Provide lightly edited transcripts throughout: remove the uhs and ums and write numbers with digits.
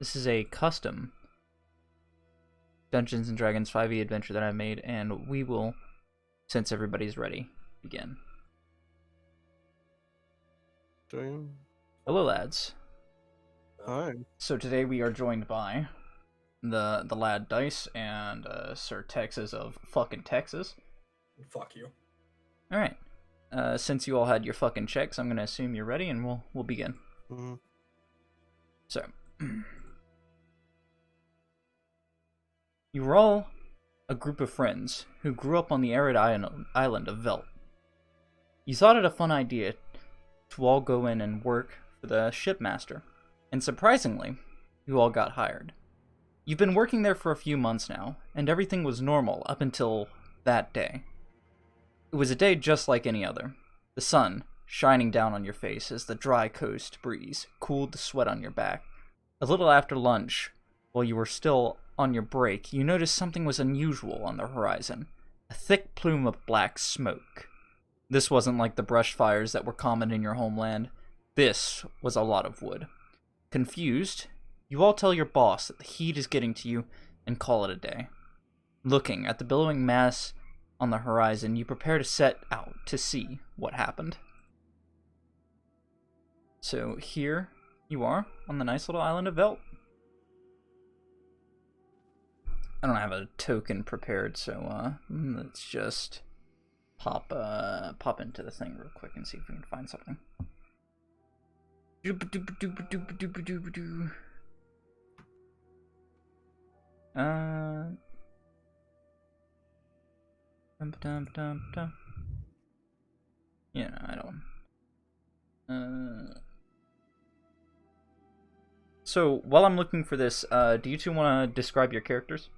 This is a custom Dungeons & Dragons 5e adventure that I made, and we will, since everybody's ready, begin. Damn. Hello, lads. Hi. So today we are joined by the lad Dice and Sir Texas of fucking Texas. Fuck you. Alright. Since you all had your fucking checks, I'm gonna assume you're ready, and we'll begin. Mm-hmm. So, you were all a group of friends who grew up on the arid island of Velt. You thought it a fun idea to all go in and work for the shipmaster, and surprisingly, you all got hired. You've been working there for a few months now, and everything was normal up until that day. It was a day just like any other. The sun shining down on your face as the dry coast breeze cooled the sweat on your back. A little after lunch, while you were still on your break, you noticed something was unusual on the horizon. A thick plume of black smoke. This wasn't like the brush fires that were common in your homeland. This was a lot of wood. Confused, you all tell your boss that the heat is getting to you and call it a day. Looking at the billowing mass on the horizon, you prepare to set out to see what happened. So here you are on the nice little island of Velt. I don't have a token prepared, so let's just pop into the thing real quick and see if we can find something. Yeah, I don't. So while I'm looking for this, do you two want to describe your characters?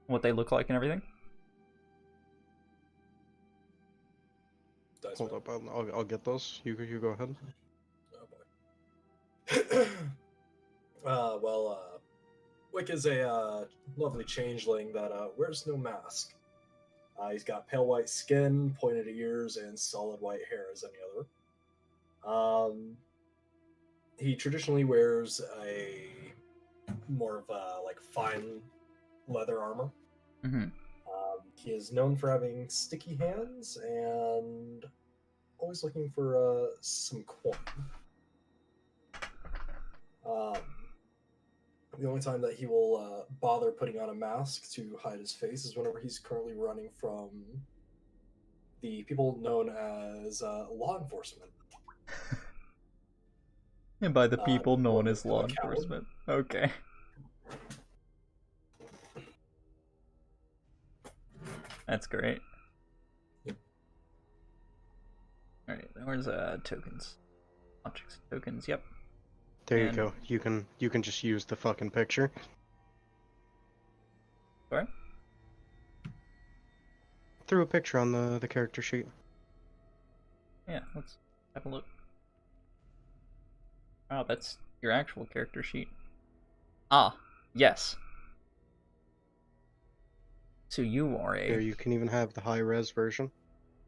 What they look like and everything? Hold up, I'll get those. You go ahead. Oh boy. Wick is a lovely changeling that wears no mask. He's got pale white skin, pointed ears, and solid white hair as any other. He traditionally wears a more of a like fine leather armor. Mm-hmm. He is known for having sticky hands and always looking for some coin. The only time that he will bother putting on a mask to hide his face is whenever he's currently running from the people known as law enforcement. And by the people known as law coward. enforcement. Okay. That's great. Yep. Alright, where's tokens? Objects, tokens, yep. There you go. You can just use the fucking picture. Sorry? Threw a picture on the character sheet. Yeah, let's have a look. Oh, that's your actual character sheet. Ah, yes. So you are a... There, you can even have the high-res version.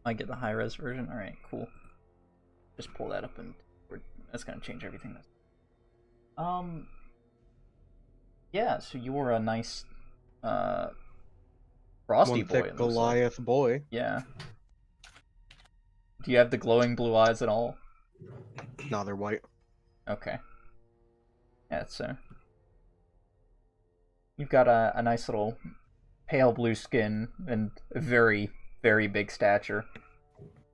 I get the high-res version? Alright, cool. Just pull that up and... That's gonna change everything. Yeah, so you were a nice, frosty One boy. thick Goliath boy. Yeah. Do you have the glowing blue eyes at all? No, they're white. Okay. Yeah, so... You've got a nice little pale blue skin and a very, very big stature.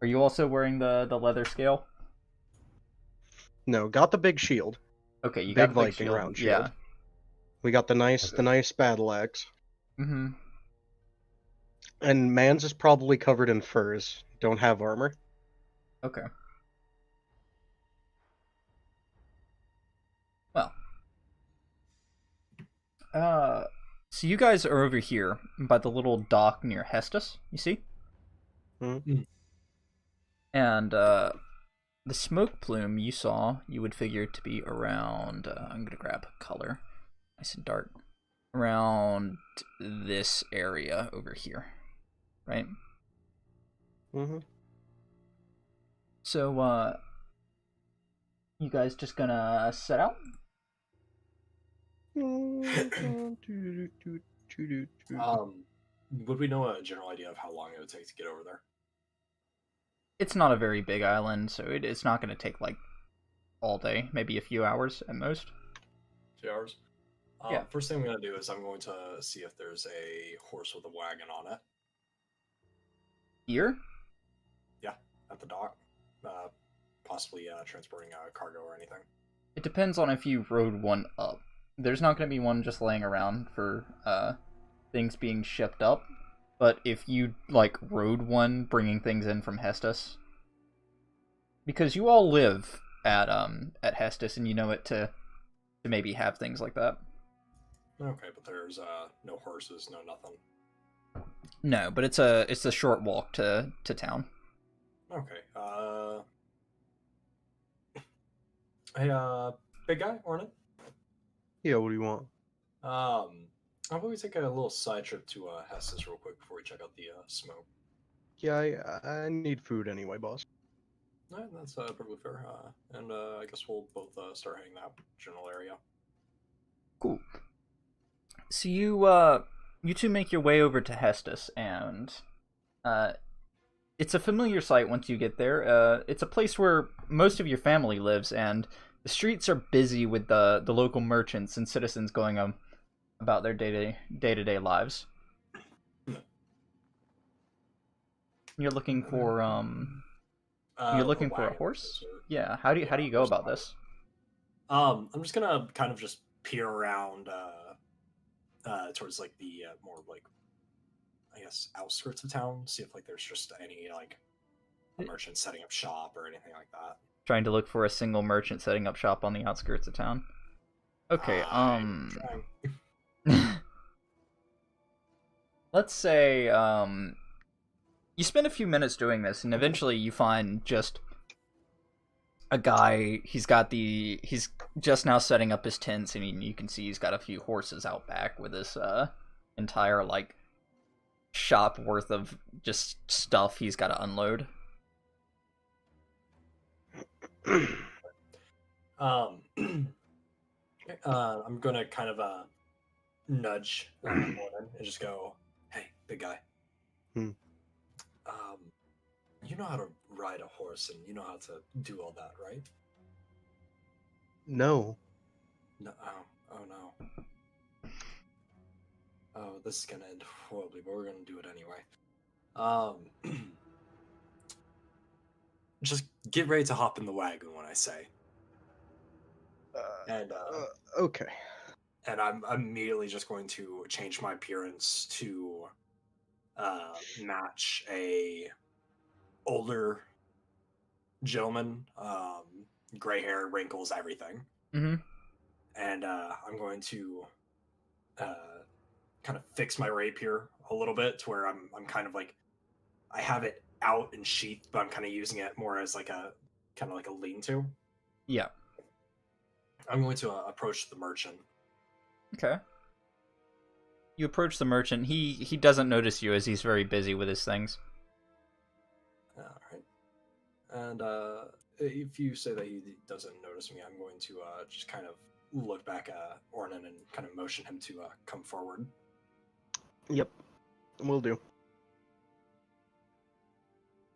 Are you also wearing the leather scale? No, got the big shield. Okay, you Big got the big Viking shield. round shield. Yeah. We got the nice battle axe. Mm-hmm. And man's is probably covered in furs. Don't have armor. Okay. Well. So you guys are over here by the little dock near Hestus, you see? Mm-hmm. And, the smoke plume you saw, you would figure to be around, I'm gonna grab color, nice and dark, around this area over here, right? Mm-hmm. So, you guys just gonna set out? Would we know a general idea of how long it would take to get over there? It's not a very big island, so it's not going to take like all day, maybe a few hours at most. 2 hours. Yeah. First thing I'm going to do is I'm going to see if there's a horse with a wagon on it. Here? Yeah, at the dock. Possibly transporting cargo or anything. It depends on if you rode one up. There's not going to be one just laying around for things being shipped up. But if you like rode one bringing things in from Hestus, because you all live at Hestus and you know it to maybe have things like that. Okay, but there's no horses, no nothing. No, but it's a short walk to town. Okay. Hey, big guy, Ornit. Yeah, what do you want? How about we take a little side trip to Hestus real quick before we check out the smoke? Yeah, I need food anyway, boss. Alright, that's perfectly fair. And I guess we'll both start heading that general area. Cool. So you two make your way over to Hestus, and it's a familiar sight once you get there. It's a place where most of your family lives, and the streets are busy with the local merchants and citizens going about their day-to-day lives. You're looking for you're looking for a horse? Yeah. How do you go about this? I'm just gonna kind of just peer around towards like the more like I guess outskirts of town, see if like there's just any like a merchant setting up shop or anything like that. Trying to look for a single merchant setting up shop on the outskirts of town. Okay, let's say you spend a few minutes doing this, and eventually you find just a guy. He's just now setting up his tents, and you can see he's got a few horses out back with this entire like shop worth of just stuff he's got to unload. I'm gonna kind of nudge Morgan and just go, "Hey, big guy. You know how to ride a horse and you know how to do all that, right?" No. No. Oh no. Oh, this is gonna end horribly, but we're gonna do it anyway. Just get ready to hop in the wagon when I say. Okay. And I'm immediately just going to change my appearance to match a older gentleman, gray hair, wrinkles, everything. Mm-hmm. And I'm going to kind of fix my rapier a little bit to where I'm kind of like I have it out and sheathed, but I'm kind of using it more as like a kind of like a lean-to. Yeah. I'm going to approach the merchant. Okay. You approach the merchant. He doesn't notice you as he's very busy with his things. All right. And if you say that he doesn't notice me, I'm going to just kind of look back at Ornan and kind of motion him to come forward. Yep. Will do.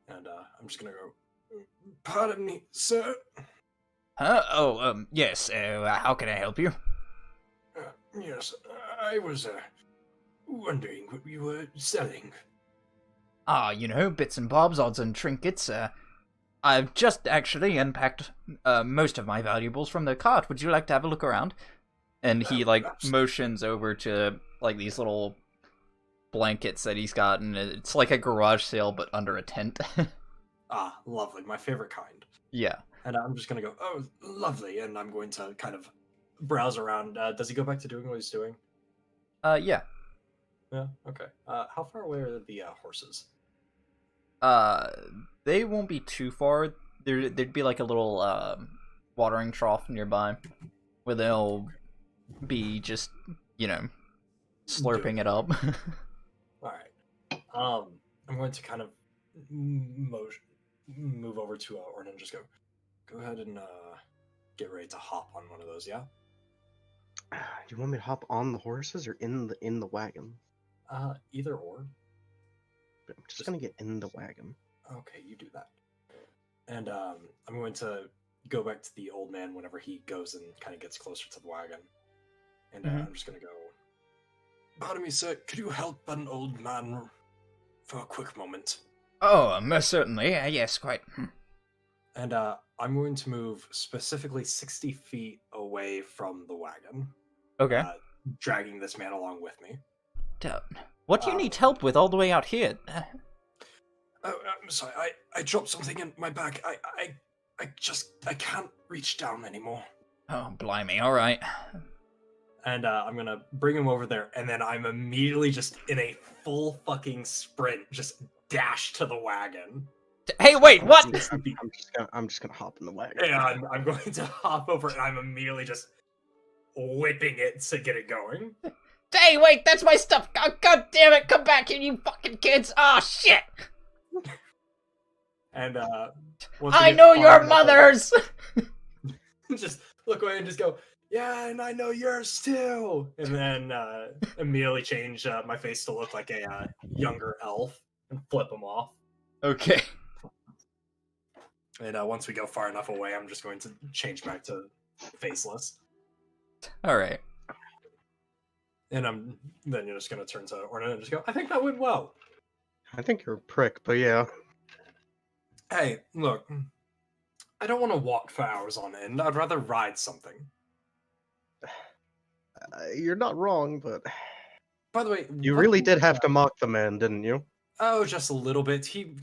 And I'm just going to go, "Pardon me, sir." Yes. How can I help you? Yes, I was wondering what you were selling. Bits and bobs, odds and trinkets. I've just actually unpacked most of my valuables from the cart. Would you like to have a look around? And he motions over to like these little blankets that he's got, and it's like a garage sale but under a tent. Lovely, my favorite kind. Yeah. And I'm just gonna go, "Oh, lovely," and I'm going to kind of browse around. Does he go back to doing what he's doing? Yeah. Yeah. Okay. How far away are the horses? They won't be too far. There'd be like a little watering trough nearby where they'll be just slurping it up. All right. I'm going to kind of move over to Ornan and just go ahead and get ready to hop on one of those. Yeah. You want me to hop on the horses or in the wagon? Either or. I'm just gonna get in the wagon. Okay, you do that. And I'm going to go back to the old man whenever he goes and kind of gets closer to the wagon. And I'm just going to go, "Pardon me, sir, could you help an old man for a quick moment?" Oh, most certainly. Yes, quite. And I'm going to move specifically 60 feet away from the wagon. Okay. Dragging this man along with me. What do you need help with all the way out here? Oh, I'm sorry. I dropped something in my bag. I can't reach down anymore. Oh, blimey. All right. And I'm gonna bring him over there, and then I'm immediately just in a full fucking sprint, just dash to the wagon. Hey, wait, what? I'm just gonna hop in the wagon. And I'm going to hop over, and I'm immediately just whipping it to get it going. Hey, wait, that's my stuff. God damn it, come back here, you fucking kids. Oh, shit. And I know your mothers. Just look away and just go, "Yeah, and I know yours too." And then immediately change my face to look like a younger elf and flip him off. Okay. And once we go far enough away, I'm just going to change back to faceless. All right. And then you're just going to turn to Orna and just go, "I think that went well." I think you're a prick, but yeah. Hey, look, I don't want to walk for hours on end. I'd rather ride something. You're not wrong, but By the way, you really did have to mock the man, didn't you? Oh, just a little bit. He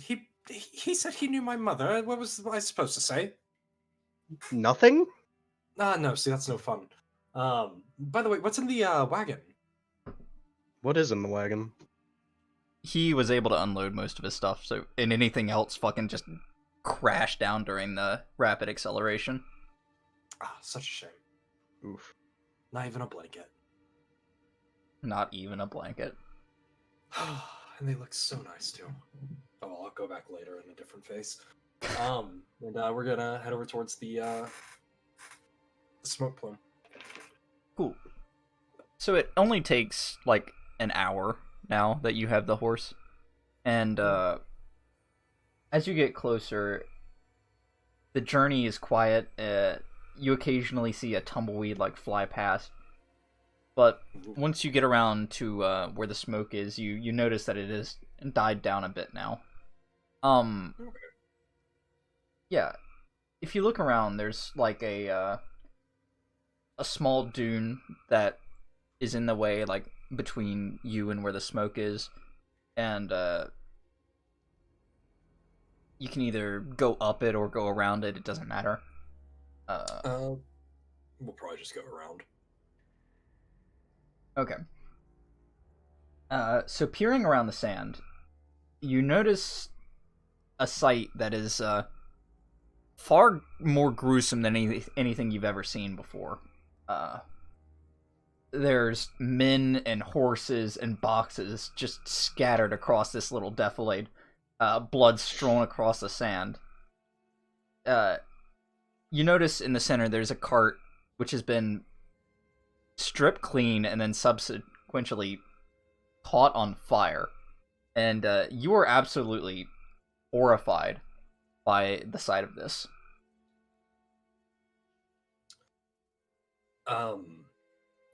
said he knew my mother. What was I supposed to say? Nothing? No, see, that's no fun. By the way, what's in the wagon? What is in the wagon? He was able to unload most of his stuff, so and anything else fucking just crashed down during the rapid acceleration. Ah, such a shame. Oof. Not even a blanket. Not even a blanket. And they look so nice too. Oh, well, I'll go back later in a different face. And we're gonna head over towards the smoke plume. Cool. So it only takes like an hour now that you have the horse, and as you get closer, the journey is quiet. You occasionally see a tumbleweed like fly past, but once you get around to where the smoke is, you notice that it has died down a bit now. Yeah, if you look around, there's like a small dune that is in the way, like between you and where the smoke is, and you can either go up it or go around it. It doesn't matter. We'll probably just go around. Okay. So peering around the sand, you notice a sight that is far more gruesome than anything you've ever seen before. There's men and horses and boxes just scattered across this little defilade, blood strewn across the sand. You notice in the center there's a cart which has been stripped clean and then subsequently caught on fire. And you are absolutely horrified by the sight of this.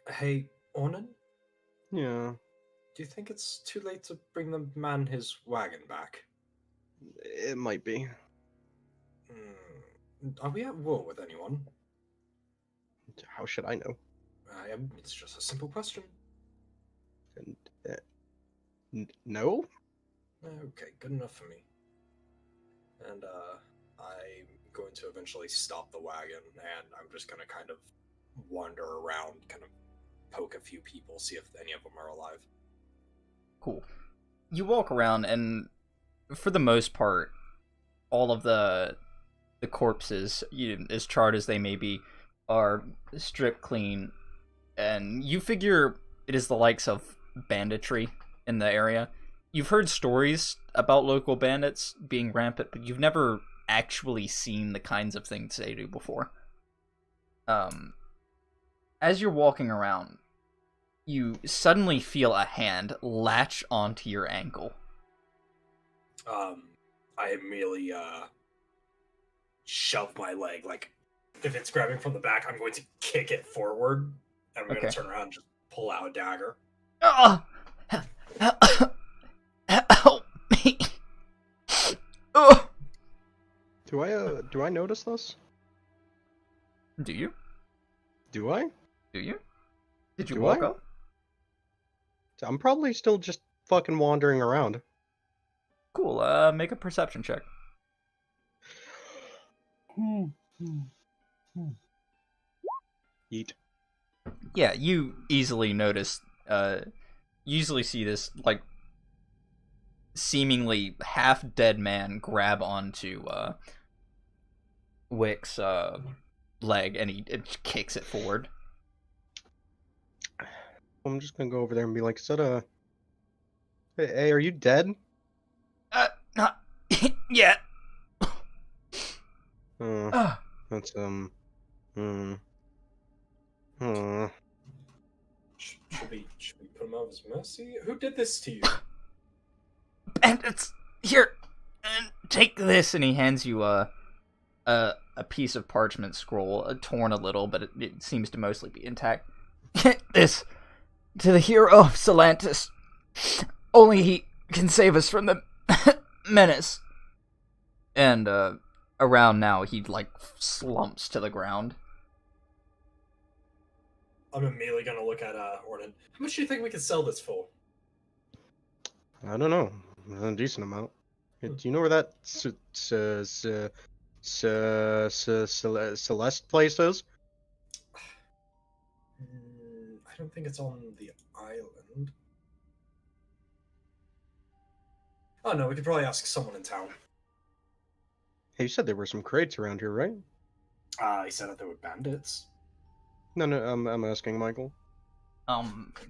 Hey, Ornan? Yeah. Do you think it's too late to bring the man his wagon back? It might be. Are we at war with anyone? How should I know? It's just a simple question. And, no? Okay, good enough for me. And I'm going to eventually stop the wagon, and I'm just going to kind of wander around, kind of poke a few people, see if any of them are alive. Cool. You walk around, and for the most part, all of the corpses, as charred as they may be, are stripped clean, and you figure it is the likes of banditry in the area. You've heard stories about local bandits being rampant, but you've never actually seen the kinds of things they do before. as you're walking around, you suddenly feel a hand latch onto your ankle. I immediately shove my leg. Like, if it's grabbing from the back, I'm going to kick it forward, and we're going to turn around and just pull out a dagger. Help me! Oh. Do I notice this? Do you? Do I? Do you? Did you Do walk I? up? I'm probably still just fucking wandering around. Cool, make a perception check. Eat. Yeah, you easily notice, you usually see this, like, seemingly half-dead man grab onto, Wick's, leg, and he kicks it forward. I'm just gonna go over there and be like, Hey, are you dead? Not yet. That's, Should we put him out of his mercy? Who did this to you? Bandits, here, take this, and he hands you a piece of parchment scroll, torn a little, but it seems to mostly be intact. Get this to the hero of Solantus. Only he can save us from the menace. And around now, he like slumps to the ground. I'm immediately gonna look at Ornan. How much do you think we could sell this for? I don't know. A decent amount. Do you know where that Celeste place is? I don't think it's on the island. Oh no, we could probably ask someone in town. Hey, you said there were some crates around here, right? He said that there were bandits. No, I'm asking Michael.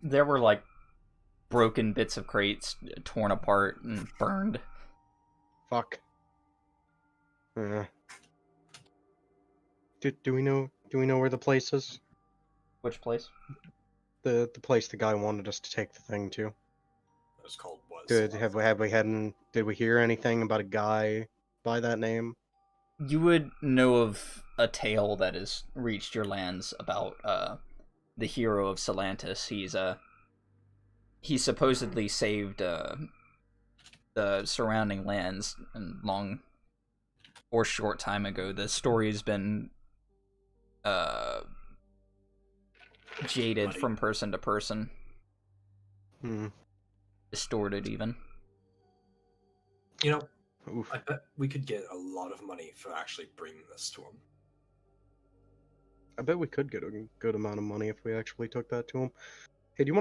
There were like broken bits of crates, torn apart and burned. Fuck. Do we know where the place is? Which place? The place the guy wanted us to take the thing to. It was called what? Did we hear anything about a guy by that name? You would know of a tale that has reached your lands about the hero of Solantus. He supposedly saved the surrounding lands, and long or short time ago, the story has been jaded Muddy. from person to person. Hmm. Distorted, even. You know, Oof. I bet we could get a lot of money for actually bringing this to him. I bet we could get a good amount of money if we actually took that to him. Hey, do you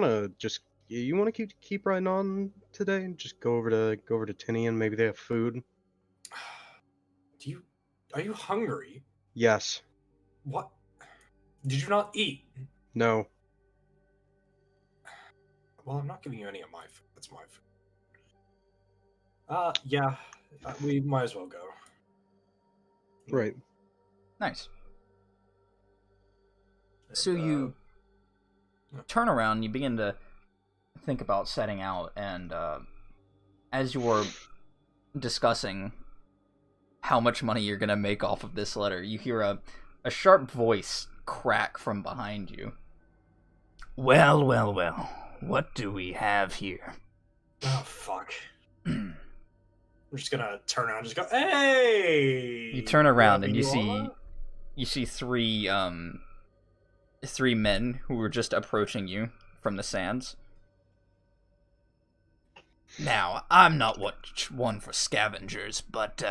want to keep riding on today and just go over to Tinny and maybe they have food? Are you hungry? Yes. What? Did you not eat? No. Well, I'm not giving you any of my food. That's my food. Yeah. We might as well go. Right. Nice. So you turn around and you begin to think about setting out, and as you're discussing how much money you're going to make off of this letter, you hear a sharp voice crack from behind you. Well, what do we have here? Oh, fuck. I'm just gonna turn around and just go, hey! You turn around and you all see three men who were just approaching you from the sands. Now, I'm not one for scavengers, but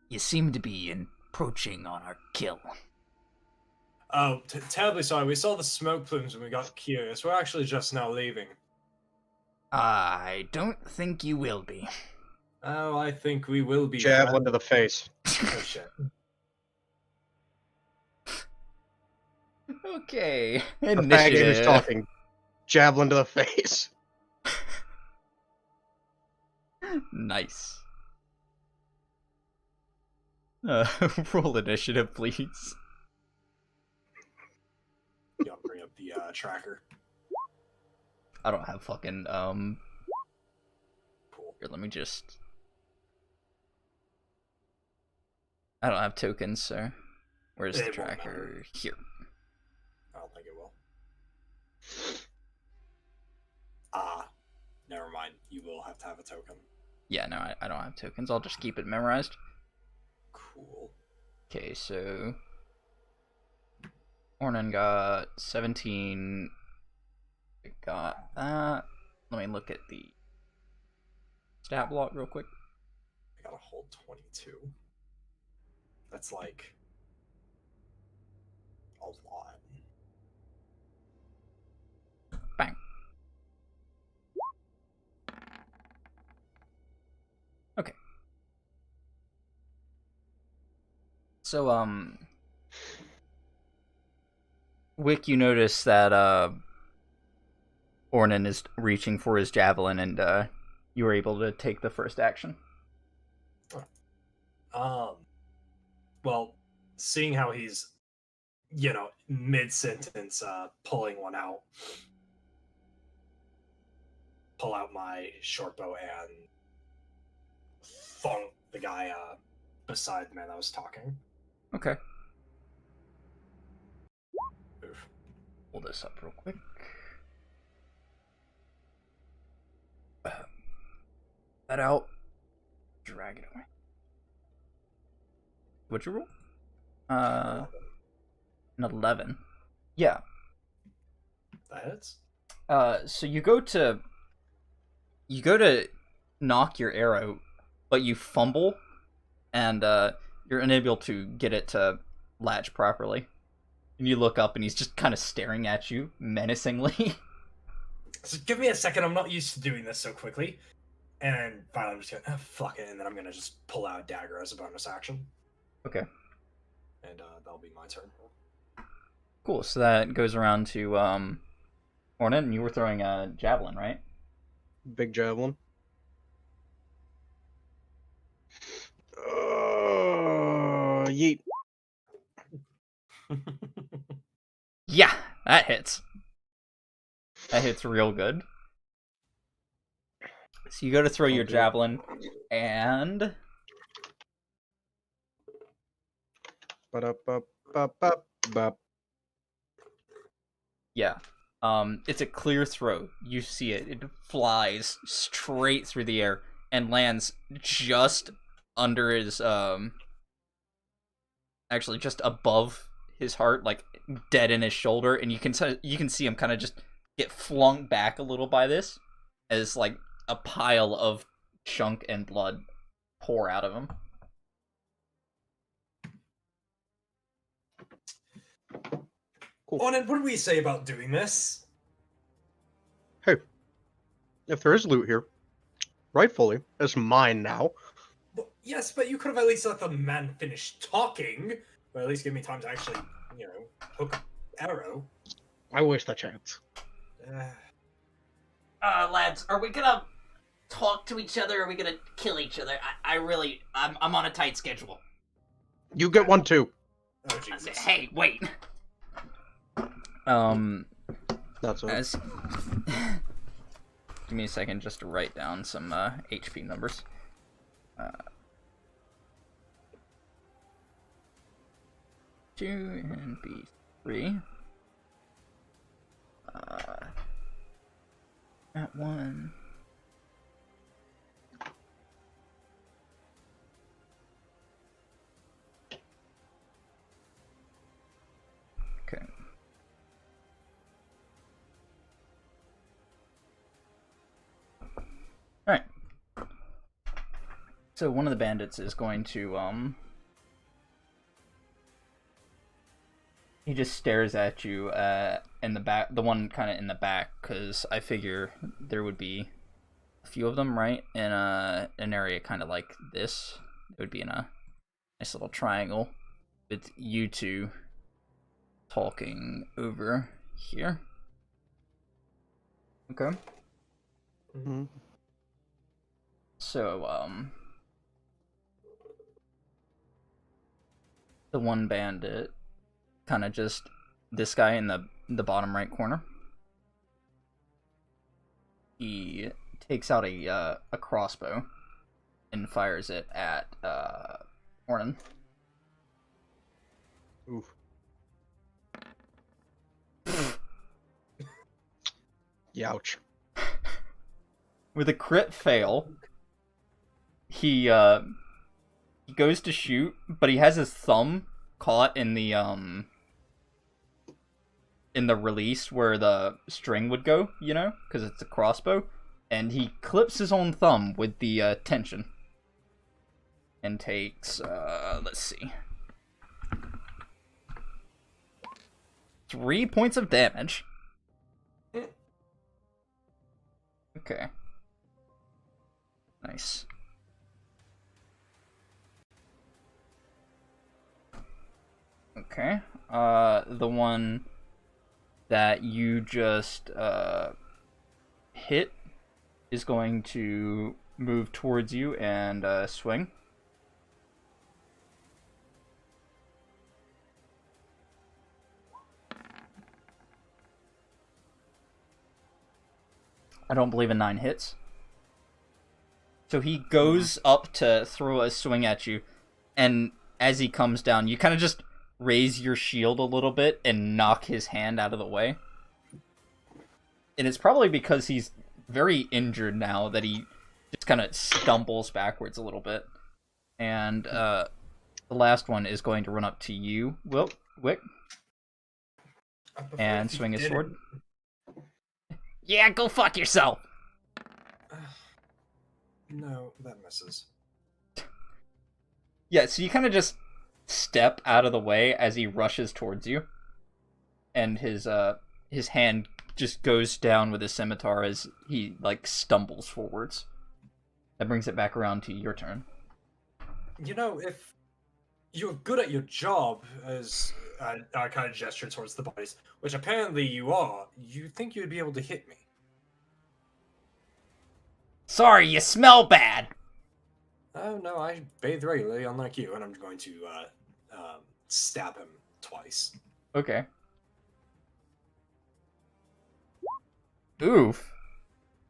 you seem to be encroaching on our kill. Oh, terribly sorry. We saw the smoke plumes and we got curious. We're actually just now leaving. I don't think you will be. Oh, I think we will be. Javelin to the face. Oh, shit. Okay. The faggot who's Initiative. talking. Javelin to the face. Nice. Roll initiative, please. Yeah, the tracker. I don't have fucking, Cool. Here, let me just... I don't have tokens, so... Where's the It won't tracker? matter. Here. I don't think it will. Never mind. You will have to have a token. Yeah, no, I don't have tokens. I'll just keep it memorized. Cool. Okay, so... Ornan got 17... I got that. Let me look at the stat block real quick. I got a whole 22. That's like a lot. Bang. Okay. So, Wick, you notice that, Ornan is reaching for his javelin, and, you were able to take the first action. Well, seeing how he's, mid-sentence, pulling one out, pull out my short bow and thunk the guy, beside the man that was talking. Okay. Oof. Pull this up real quick. That out. Drag it away. What'd you roll? An 11. Yeah. That hits? So you go to knock your arrow, but you fumble, and you're unable to get it to latch properly. And you look up, and he's just kind of staring at you menacingly. So give me a second. I'm not used to doing this so quickly. And finally, I'm just going, fuck it, and then I'm gonna just pull out a dagger as a bonus action. Okay. And that'll be my turn. Cool. So that goes around to Ornan. You were throwing a javelin, right? Big javelin. Yeet. Yeah, that hits. That hits real good. So you go to throw your javelin, and Ba-da-ba-ba-ba-ba. yeah, it's a clear throw. You see it; it flies straight through the air and lands just under his actually just above his heart, like dead in his shoulder, and you can see him kind of just get flung back a little by this, as like a pile of chunk and blood pour out of him. Cool. Onan, what do we say about doing this? Hey, if there is loot here, rightfully, it's mine now. Well, yes, but you could have at least let the man finish talking, or at least give me time to actually, hook arrow. I wish the chance. Lads, are we gonna talk to each other, or are we gonna kill each other? I'm on a tight schedule. You get one too. Oh, Jesus. Hey, wait. That's it. As give me a second just to write down some HP numbers. 2 and B3. That one. Okay. Alright. So one of the bandits is going to, he just stares at you, in the back, the one kind of in the back, because I figure there would be a few of them, right? In an area kind of like this. It would be in a nice little triangle with you two talking over here. Okay. Mm-hmm. So, the one bandit kind of just, this guy in the the bottom right corner. He takes out a crossbow and fires it at Ornan. Oof. Youch. With a crit fail, he goes to shoot, but he has his thumb caught in the release where the string would go, you know, because it's a crossbow, and he clips his own thumb with the tension, and takes let's see, 3 points of damage. Okay. Nice. Okay. The one that you just hit is going to move towards you and swing. I don't believe a 9 hits. So he goes up to throw a swing at you, and as he comes down, you kind of just raise your shield a little bit and knock his hand out of the way. And it's probably because he's very injured now that he just kind of stumbles backwards a little bit. And the last one is going to run up to you, Wick, and swing his sword. Yeah, go fuck yourself! No, that misses. Yeah, so you kind of just step out of the way as he rushes towards you, and his hand just goes down with his scimitar as he like stumbles forwards. That brings it back around to your turn. You know, if you're good at your job, as I kind of gesture towards the bodies, which apparently you are, you think you'd be able to hit me? Sorry, you smell bad! Oh no, I bathe regularly, unlike you, and I'm going to stab him twice. Okay. Oof.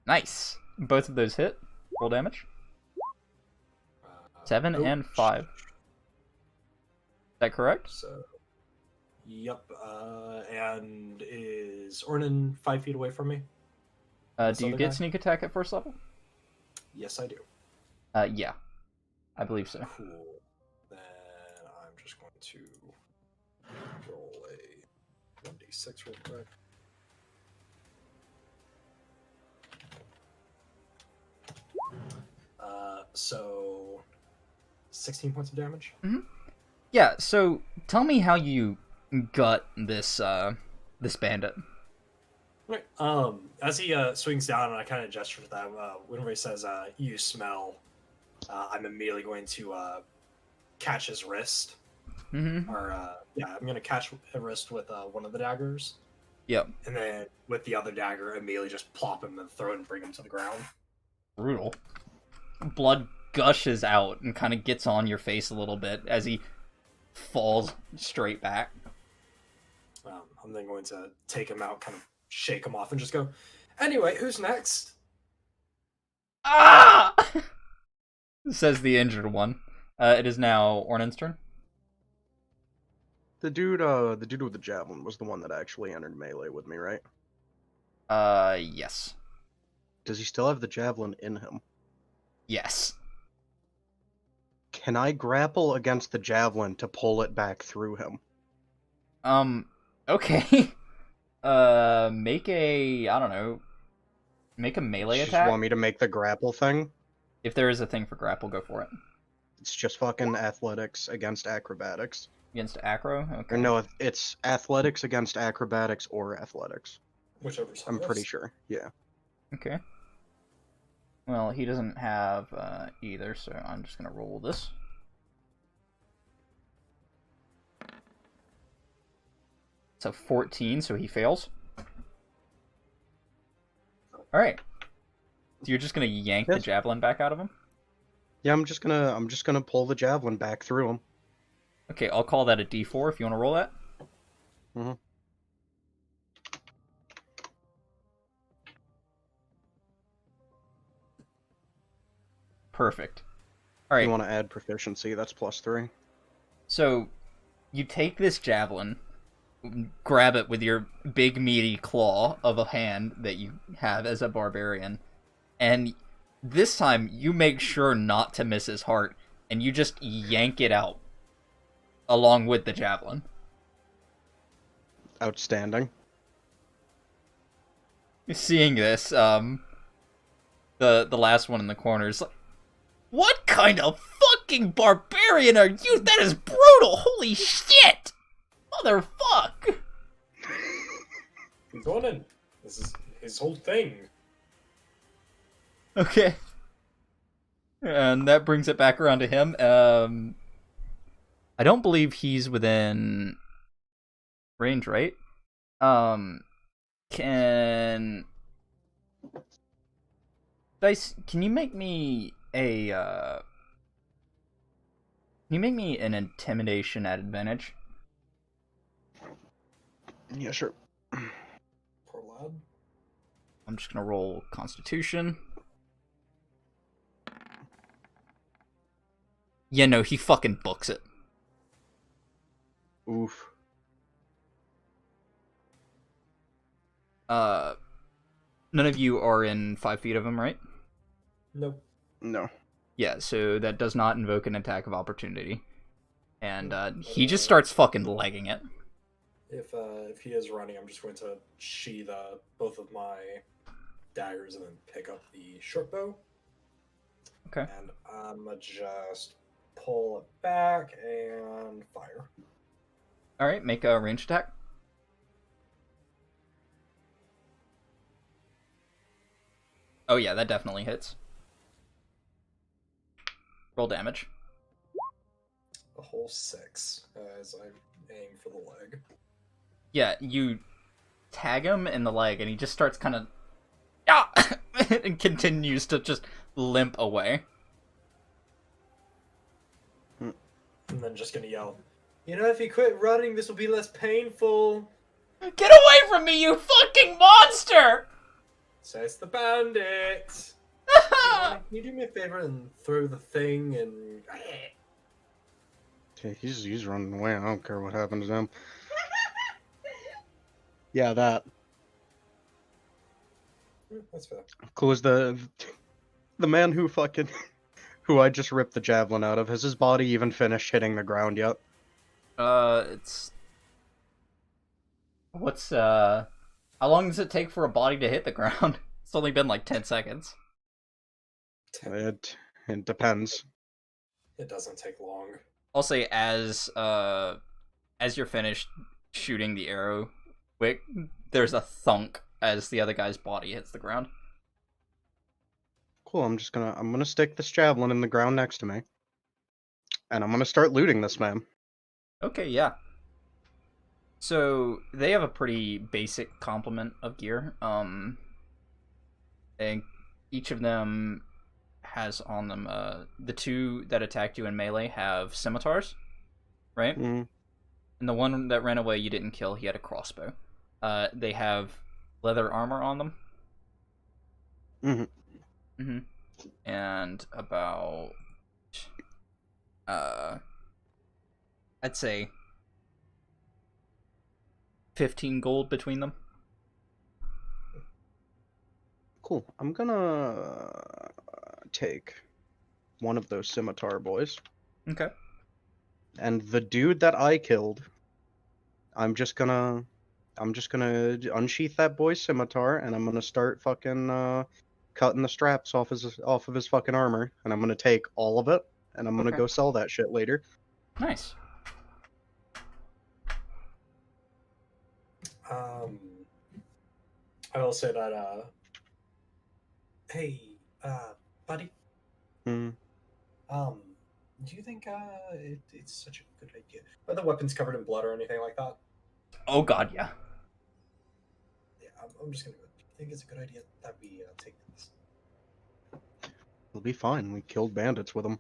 Nice. Both of those hit. Roll damage. 7 and 5. Is that correct? So, yep. And is Ornan 5 feet away from me? Do you get sneak attack at first level? Yes, I do. Yeah. I believe so. Cool. Then I'm just going to roll a 1d6 real quick. So 16 points of damage. Mm-hmm. Yeah, so tell me how you gut this this bandit. Right. As he swings down, and I kind of gesture to them, whenever he says, "You smell," I'm immediately going to catch his wrist. Mm-hmm. Or I'm going to catch a wrist with one of the daggers. Yep. And then with the other dagger, immediately just plop him in the throat and bring him to the ground. Brutal. Blood gushes out and kind of gets on your face a little bit as he falls straight back. I'm then going to take him out, kind of shake him off, and just go, "Anyway, who's next?" Ah! Says the injured one. It is now Ornan's turn. The dude with the javelin was the one that actually entered melee with me, right? Yes. Does he still have the javelin in him? Yes. Can I grapple against the javelin to pull it back through him? Okay. Make a, I don't know, make a melee Just attack. want me to make the grapple thing? If there is a thing for grapple, go for it. It's just fucking athletics against acrobatics. Against acro? Okay. Or no, it's athletics against acrobatics or athletics. Whichever's I'm pretty highest. sure, yeah. Okay. Well, he doesn't have either, so I'm just going to roll this. So 14, so he fails. Alright. So you're just going to yank the Yes. javelin back out of him? Yeah, I'm just gonna pull the javelin back through him. Okay, I'll call that a D4 if you want to roll that. Mm-hmm. Perfect. All right. You want to add proficiency? That's +3. So, you take this javelin, grab it with your big meaty claw of a hand that you have as a barbarian, and this time you make sure not to miss his heart, and you just yank it out along with the javelin. Outstanding. Seeing this, the last one in the corner is like, what kind of fucking barbarian are you? That is brutal! Holy shit! Motherfuck! He's going in. This is his whole thing. Okay. And that brings it back around to him. I don't believe he's within range, right? Can Dice, can you make me a can you make me an intimidation at advantage? Yeah, sure. Poor lad. I'm just gonna roll Constitution. Yeah, no, he fucking books it. Oof. None of you are in 5 feet of him, right? Nope. No. Yeah, so that does not invoke an attack of opportunity. And he just starts fucking legging it. If he is running, I'm just going to sheath both of my daggers and then pick up the short bow. Okay. And I'm gonna just pull it back and fire. Alright, make a range attack. Oh yeah, that definitely hits. Roll damage. A whole 6 as I aim for the leg. Yeah, you tag him in the leg, and he just starts kind of... Ah! and continues to just limp away. And then just gonna yell, you know, if you quit running, this will be less painful. Get away from me, you fucking monster! Says the bandit. Can you do me a favor and throw the thing and... Okay, he's running away. I don't care what happens to him. Yeah, that. That's fair. Cool as the man who fucking who I just ripped the javelin out of. Has his body even finished hitting the ground yet? It's... What's, How long does it take for a body to hit the ground? It's only been like 10 seconds. It depends. It doesn't take long. I'll say as you're finished shooting the arrow, Wick, there's a thunk as the other guy's body hits the ground. Cool. I'm gonna stick this javelin in the ground next to me, and I'm gonna start looting this man. Okay, yeah. So they have a pretty basic complement of gear. And each of them has on them the two that attacked you in melee have scimitars, right? Mm. And the one that ran away you didn't kill, he had a crossbow. They have leather armor on them. Mm-hmm. Mm-hmm. And about I'd say 15 gold between them. Cool. I'm gonna take one of those scimitar boys. Okay. And the dude that I killed, I'm just gonna unsheath that boy's scimitar, and I'm gonna start fucking cutting the straps off of his fucking armor, and I'm gonna take all of it, and I'm gonna Okay. go sell that shit later. Nice. I will say that, hey, buddy, Hmm. do you think, it's such a good idea? Are the weapons covered in blood or anything like that? Oh god, yeah. Yeah, I'm just gonna go. Do you think it's a good idea that we, take this? It'll be fine. We killed bandits with them.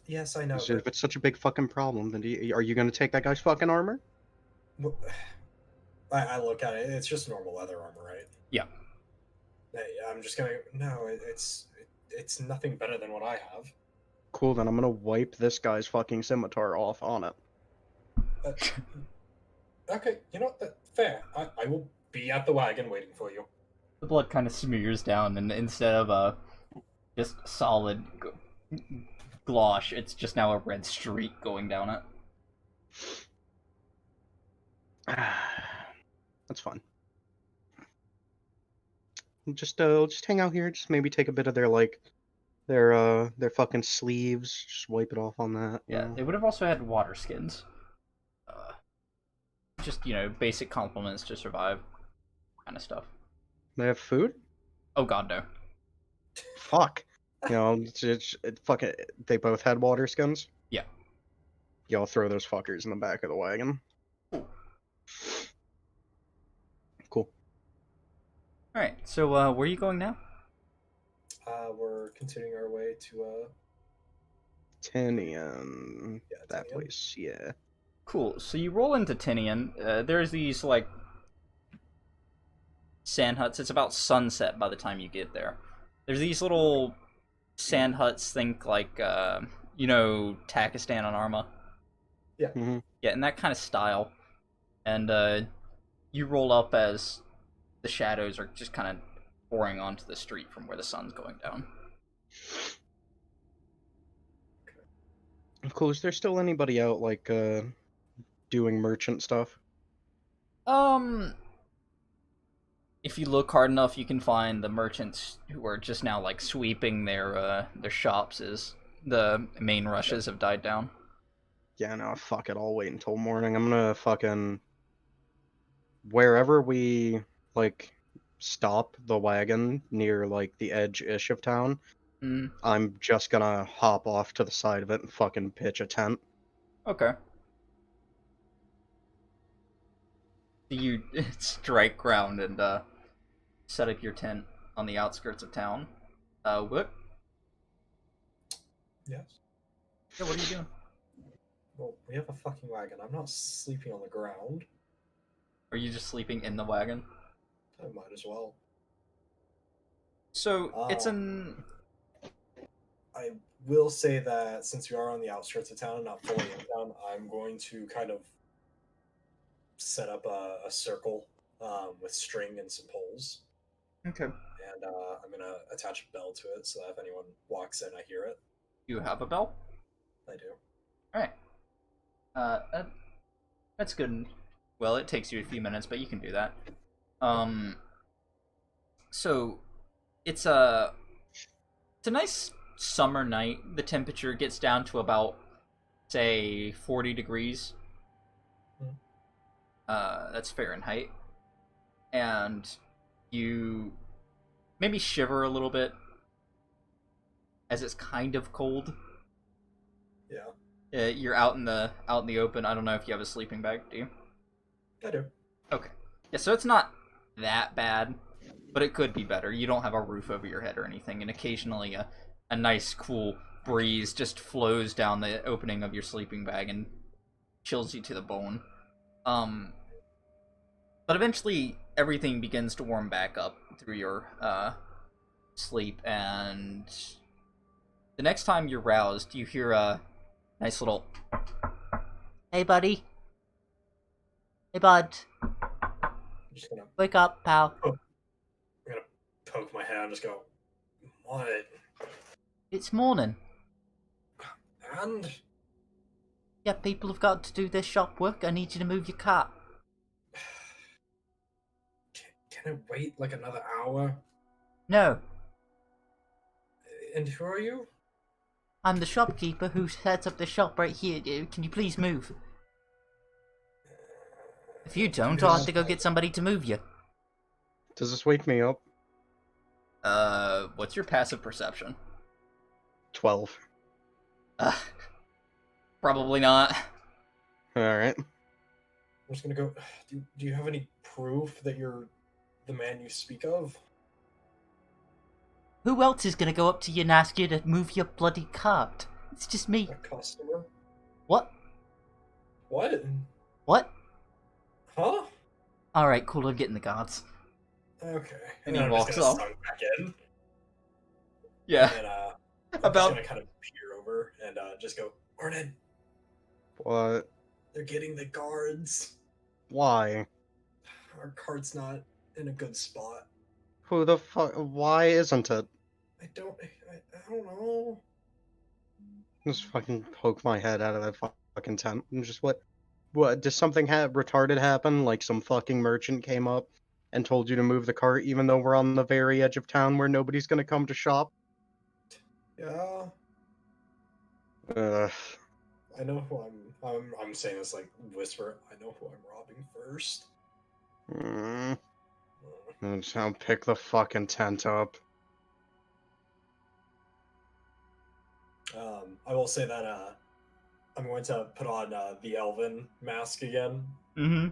Yes, I know. So if it's such a big fucking problem, then are you gonna take that guy's fucking armor? I look at it. It's just normal leather armor, right? Yeah. Hey, I'm just gonna. No, it's nothing better than what I have. Cool, then I'm gonna wipe this guy's fucking scimitar off on it. Okay, you know what? Fair. I will be at the wagon waiting for you. The blood kind of smears down, and instead of just solid glosh, it's just now a red streak going down it. That's fun. I'll just hang out here. Just maybe take a bit of their fucking sleeves. Just wipe it off on that. you Yeah, know? they would have also had water skins. Just, basic compliments to survive kind of stuff. They have food? Oh god, no. Fuck. Fucking. They both had water skins. Yeah. Y'all throw those fuckers in the back of the wagon. Cool. Alright, so where are you going now? We're continuing our way to Tinian. yeah, That Tinian. place, yeah. Cool, so you roll into Tinian. There's these, sand huts. It's about sunset by the time you get there. There's these little sand huts, think Takistan on Arma? Yeah. Mm-hmm. Yeah, in that kind of style. And you roll up as the shadows are just kind of pouring onto the street from where the sun's going down. Cool. Is there still anybody out, doing merchant stuff? If you look hard enough, you can find the merchants who are just now, sweeping their shops as the main rushes have died down. Yeah, no, fuck it. I'll wait until morning. I'm gonna fucking... Wherever we, stop the wagon near, the edge-ish of town, I'm just gonna hop off to the side of it and fucking pitch a tent. Okay. You strike ground and set up your tent on the outskirts of town. What? Yes. Yeah, what are you doing? Well, we have a fucking wagon. I'm not sleeping on the ground. Are you just sleeping in the wagon? I might as well. So, it's an... I will say that since we are on the outskirts of town and not fully in town, I'm going to kind of set up a circle with string and some poles. Okay. And I'm going to attach a bell to it so that if anyone walks in, I hear it. You have a bell? I do. Alright. That's good. Well, it takes you a few minutes, but you can do that. So, it's a nice summer night. The temperature gets down to about, say, 40 degrees. That's Fahrenheit. And you maybe shiver a little bit as it's kind of cold. Yeah. You're out in the open. I don't know if you have a sleeping bag, do you? I do. Okay. Yeah, so it's not that bad, but it could be better. You don't have a roof over your head or anything, and occasionally a nice, cool breeze just flows down the opening of your sleeping bag and chills you to the bone. But eventually, everything begins to warm back up through your sleep, and the next time you're roused, you hear a nice little, "Hey, buddy. Hey, bud. I'm just going to Wake up, pal." poke my head and just go, what? It's morning. And? Yeah, people have got to do their shop work. I need you to move your cart. Can I wait another hour? No, And who are you? I'm the shopkeeper who sets up the shop right here. Can you please move? If you don't, I'll have to go get somebody to move you. Does this wake me up? What's your passive perception? 12. Probably not. Alright. I'm just gonna go. Do you have any proof that you're the man you speak of? Who else is gonna go up to you and ask you to move your bloody cart? It's just me. A customer? What? What? What? Huh? Alright, cool, I'm getting the guards. Okay. And he then I'm just walks gonna off. slunk back in. Yeah. And I'm About- just gonna kind of peer over and just go, Morning, What? they're getting the guards. Why? Our cart's not in a good spot. Who the fuck? Why isn't it? I don't know. Just fucking poke my head out of that fucking tent. And just what? What? Does something retarded happen? Like some fucking merchant came up and told you to move the cart, even though we're on the very edge of town where nobody's gonna come to shop? Yeah, Ugh. I know who I'm saying this like whisper. I know who I'm robbing first. Mm. I'll pick the fucking tent up. I will say that I'm going to put on the elven mask again, Mm-hmm.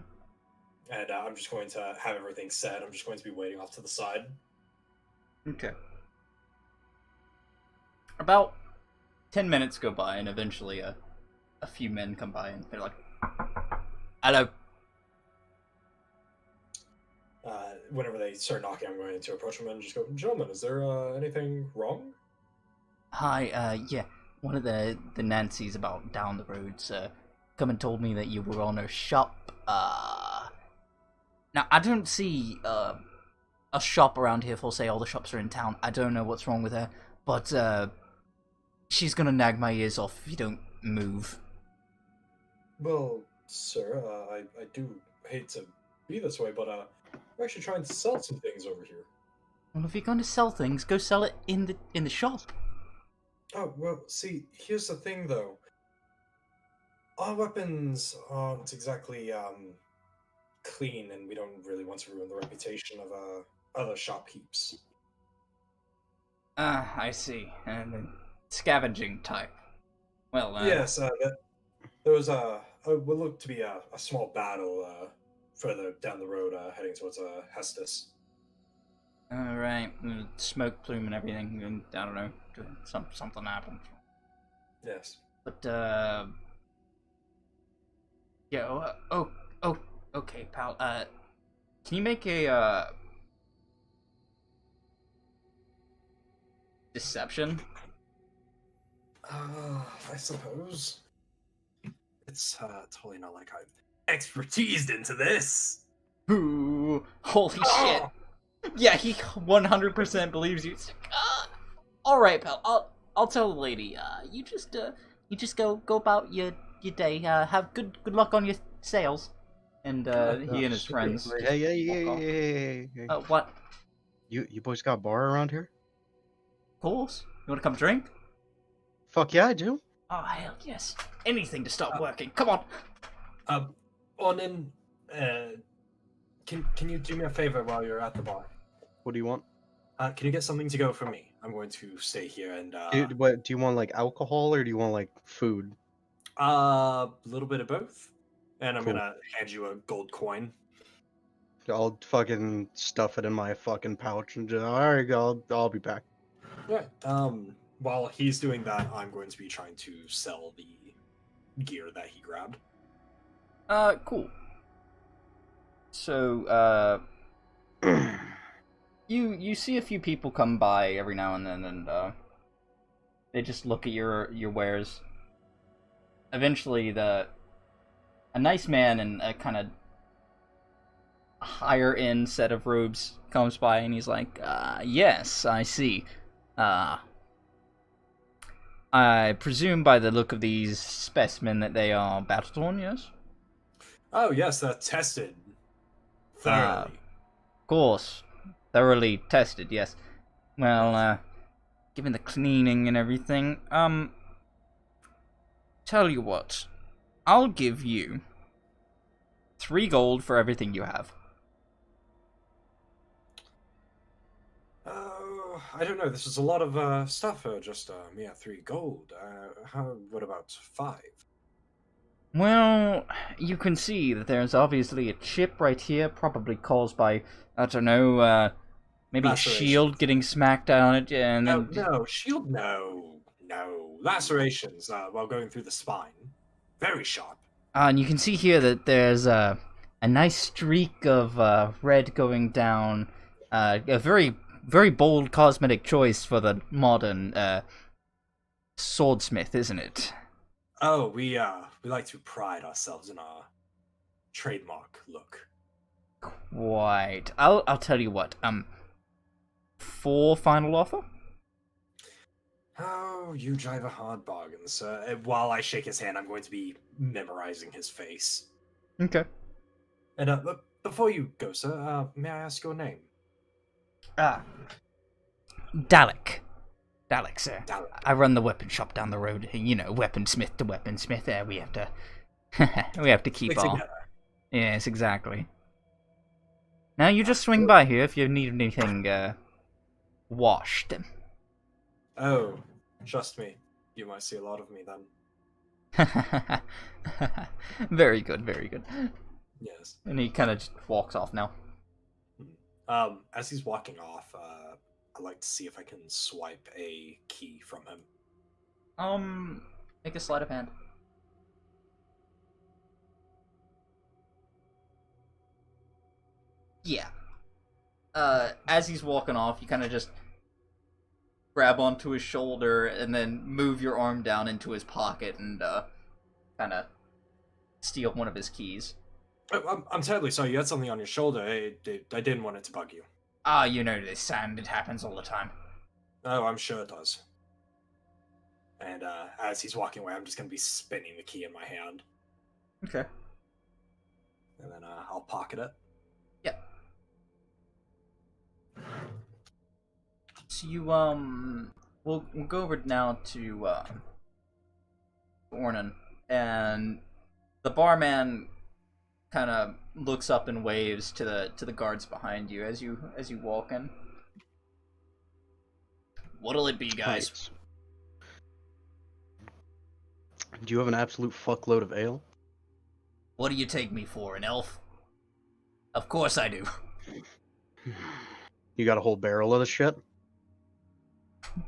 and I'm just going to have everything set. I'm just going to be waiting off to the side. Okay. About 10 minutes go by, and eventually a few men come by, and they're like, "Hello." Whenever they start knocking, I'm going to approach them and just go, Gentlemen, is there anything wrong? Hi, yeah, one of the Nancys about down the roads, come and told me that you were on her shop. Now, I don't see, a shop around here for say all the shops are in town. I don't know what's wrong with her, but, she's gonna nag my ears off if you don't move. Well, sir, I do hate to be this way, but I'm actually trying to sell some things over here. Well, if you're going to sell things, go sell it in the shop. Oh, well, see, here's the thing, though. Our weapons aren't exactly, clean, and we don't really want to ruin the reputation of, other shopkeepers. I see. And then scavenging type. Well, Yes, there was what looked to be a small battle, further down the road, heading towards, Hestus. Alright, smoke plume and everything, and I don't know, something happened. Yes. But, yeah, okay, pal, can you make a, deception? I suppose. It's, totally not like I'm expertised into this. Ooh, holy shit. Yeah, he 100% believes you. It's like, alright, pal, I'll tell the lady, you just go about your day, have good luck on your sales. And, he and his friends. Hey. What? You boys got a bar around here? Of course. You wanna come drink? Fuck yeah, I do. Oh, hell yes. Anything to stop working. Come on. Onin, can you do me a favor while you're at the bar? What do you want? Can you get something to go for me? I'm going to stay here and, Do you want like alcohol or do you want like food? a little bit of both. And I'm Cool. gonna hand you a gold coin. I'll fucking stuff it in my fucking pouch and just, alright, I'll be back. Yeah. While he's doing that, I'm going to be trying to sell the gear that he grabbed. Cool. So, you see a few people come by every now and then, and they just look at your wares. Eventually, a nice man in a kind of higher end set of robes comes by, and he's like, "Yes, I see. I presume by the look of these specimen that they are battle-torn, yes?" Oh yes, that's tested thoroughly. Of course. Thoroughly tested, yes. Well, given the cleaning and everything, tell you what. I'll give you 3 gold for everything you have. I don't know. This is a lot of stuff for just 3 gold. What about 5? Well, you can see that there's obviously a chip right here, probably caused by, I don't know, maybe a Laceration. shield getting smacked on it, and then... No, shield, no. Lacerations while going through the spine. Very sharp. And you can see here that there's a nice streak of red going down, a very very bold cosmetic choice for the modern swordsmith, isn't it? Oh, we like to pride ourselves in our trademark look. Quite. I'll tell you what. For final offer. Oh, you drive a hard bargain, sir. While I shake his hand, I'm going to be memorizing his face. Okay. And before you go, sir, may I ask your name? Dalek. Dalek, sir. Dalek. I run the weapon shop down the road. You know, weaponsmith to weaponsmith. We have to, we have to keep Stick our. together. Yes, exactly. Now you just swing by here if you need anything washed. Oh, trust me. You might see a lot of me then. Very good, very good. Yes. And he kind of just walks off now. As he's walking off, I'd like to see if I can swipe a key from him. Make a sleight of hand. Yeah. As he's walking off, you kind of just grab onto his shoulder and then move your arm down into his pocket and kind of steal one of his keys. I'm terribly sorry. You had something on your shoulder. I didn't want it to bug you. Ah, you know this, and it happens all the time. Oh, I'm sure it does. And as he's walking away, I'm just going to be spinning the key in my hand. Okay. And then I'll pocket it. Yep. So you, we'll go over now to, Ornan, and the barman kind of looks up and waves to the guards behind you as you walk in. What'll it be, guys? Do you have an absolute fuckload of ale? What do you take me for, an elf? Of course I do. You got a whole barrel of this shit?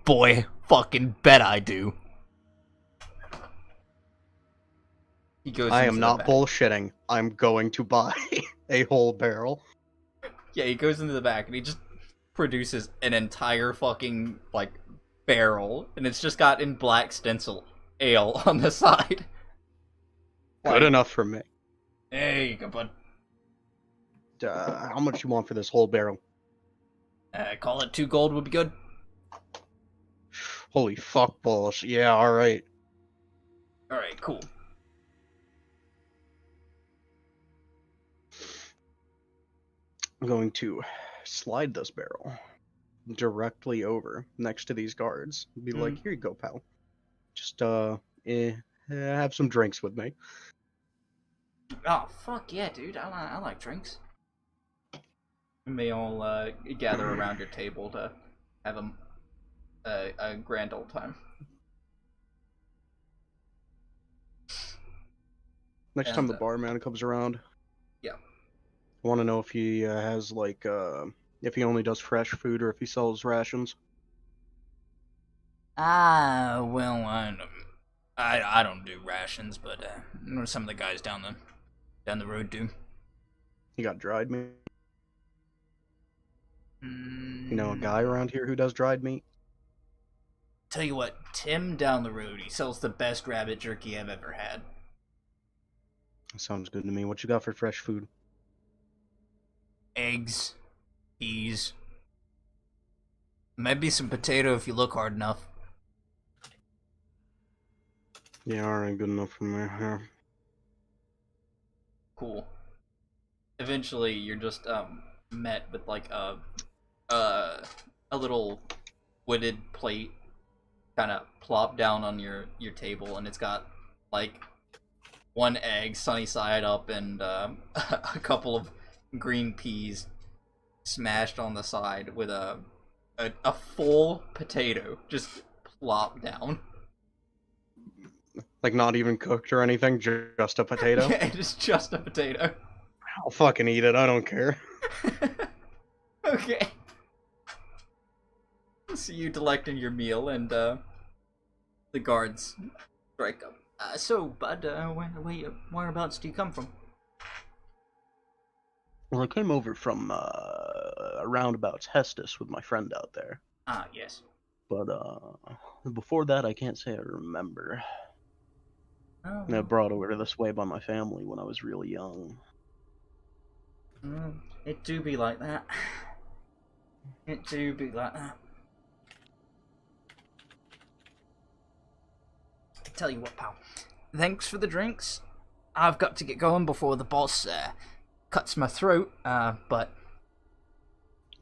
Boy, fucking bet I do. He goes I into am the not back. bullshitting. I'm going to buy a whole barrel. Yeah, he goes into the back and he just produces an entire fucking, like, barrel. And it's just got in black stencil ale on the side. Good enough for me. Hey, you go, bud. How much you want for this whole barrel? Call it 2 gold would be good. Holy fuck balls. Yeah, alright. Alright, cool. I'm going to slide this barrel directly over next to these guards. Be like, here you go, pal. Just, have some drinks with me. Oh, fuck yeah, dude. I like drinks. And they all gather around your table to have a grand old time. Next time the barman comes around. Yeah. I want to know if he has, like, if he only does fresh food or if he sells rations. Well, I don't do rations, but some of the guys down the road do. He got dried meat. Mm, You know a guy around here who does dried meat? Tell you what, Tim down the road, he sells the best rabbit jerky I've ever had. Sounds good to me. What you got for fresh food? Eggs, peas, maybe some potato if you look hard enough. Yeah, alright, good enough for me. Yeah. Cool. Eventually, you're just met with like a little wooded plate, kind of plop down on your table, and it's got like 1 egg sunny side up and a couple of green peas smashed on the side with a full potato just plop down. Like, not even cooked or anything, just a potato? Yeah, it's just a potato. I'll fucking eat it, I don't care. Okay. See you delecting your meal, and the guards strike up. So, bud, whereabouts do you come from? Well, I came over from roundabouts Hestus with my friend out there. Ah, yes. But before that, I can't say I remember. Oh, I got brought over this way by my family when I was really young. it do be like that. It do be like that. Tell you what, pal. Thanks for the drinks. I've got to get going before the boss cuts my throat. But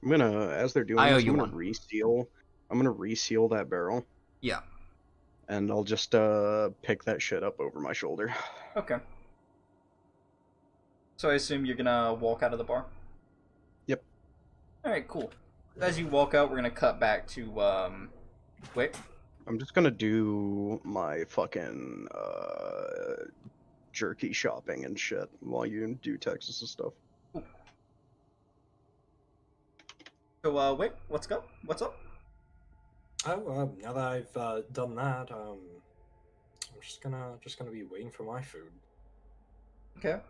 I'm gonna, as they're doing I owe this, you I'm gonna one. reseal. I'm gonna reseal that barrel, yeah, and I'll just pick that shit up over my shoulder. okay. So I assume you're gonna walk out of the bar. Yep. All right, cool. As you walk out, we're gonna cut back to Wick. I'm just gonna do my fucking jerky shopping and shit while you do Texas and stuff. So Wick, what's up? What's up? Oh, now that I've done that, I'm just gonna be waiting for my food. Okay.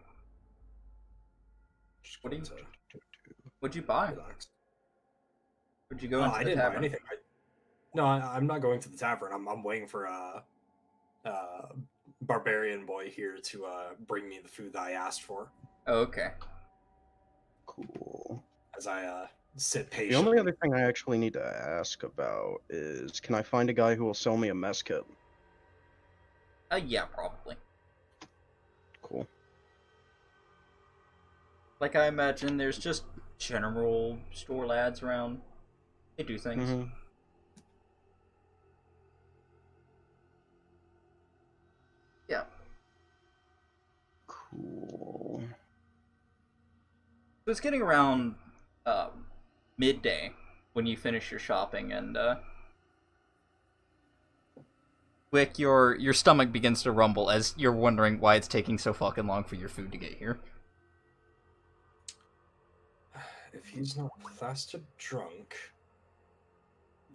Just What do going you- to What'd you buy? relax. Would you go No, into I the didn't buy tavern? anything. I'm not going to the tavern. I'm waiting for barbarian boy here to bring me the food that I asked for. Oh, okay. Cool. As I sit The patiently. only other thing I actually need to ask about is, can I find a guy who will sell me a mess kit? Yeah, probably. Cool. Like I imagine, there's just general store lads around. They do things. Mm-hmm. Yeah. Cool. So it's getting around midday when you finish your shopping, and Wick, your stomach begins to rumble as you're wondering why it's taking so fucking long for your food to get here. If he's not plastered drunk,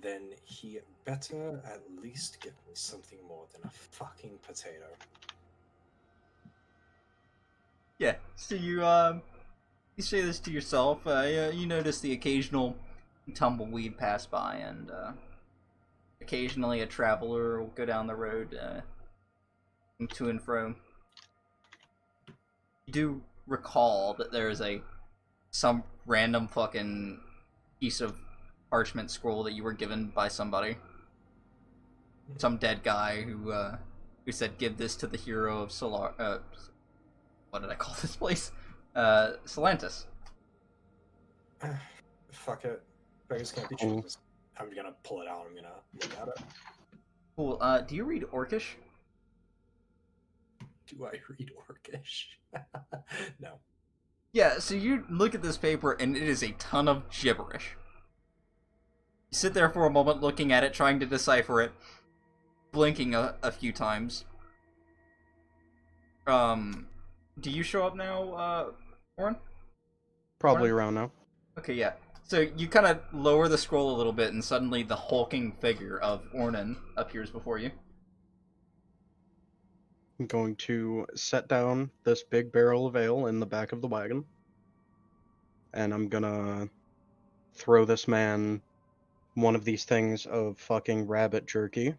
then he better at least give me something more than a fucking potato. Yeah. So you say this to yourself. You notice the occasional tumbleweed pass by, and occasionally a traveler will go down the road to and fro. You do recall that there is some random fucking piece of parchment scroll that you were given by somebody. Some dead guy who said, "Give this to the hero of Solar." What did I call this place? Solantus. Fuck it. Beggars can't be choosers. I'm gonna pull it out. I'm gonna look at it. Cool. Do you read Orcish? Do I read Orcish? No. Yeah, so you look at this paper and it is a ton of gibberish. You sit there for a moment looking at it, trying to decipher it, blinking a few times. Do you show up now, Orin? Probably Right. around now. Okay, yeah. So you kind of lower the scroll a little bit, and suddenly the hulking figure of Ornan appears before you. I'm going to set down this big barrel of ale in the back of the wagon, and I'm gonna throw this man one of these things of fucking rabbit jerky.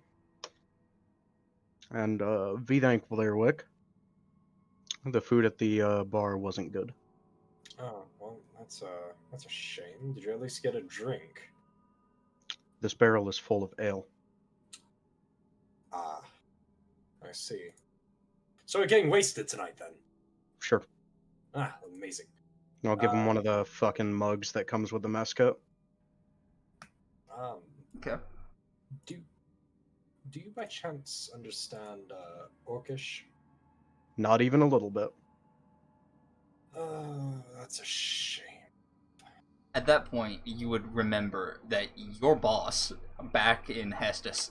And be thankful there, Wick. The food at the bar wasn't good. Oh, well, that's a shame. Did you at least get a drink? This barrel is full of ale. Ah, I see. So we're getting wasted tonight, then? Sure. Ah, amazing. I'll give him one of the fucking mugs that comes with the mess kit. Okay. Do you by chance understand Orcish? Not even a little bit. That's a shame. At that point, you would remember that your boss, back in Hestus,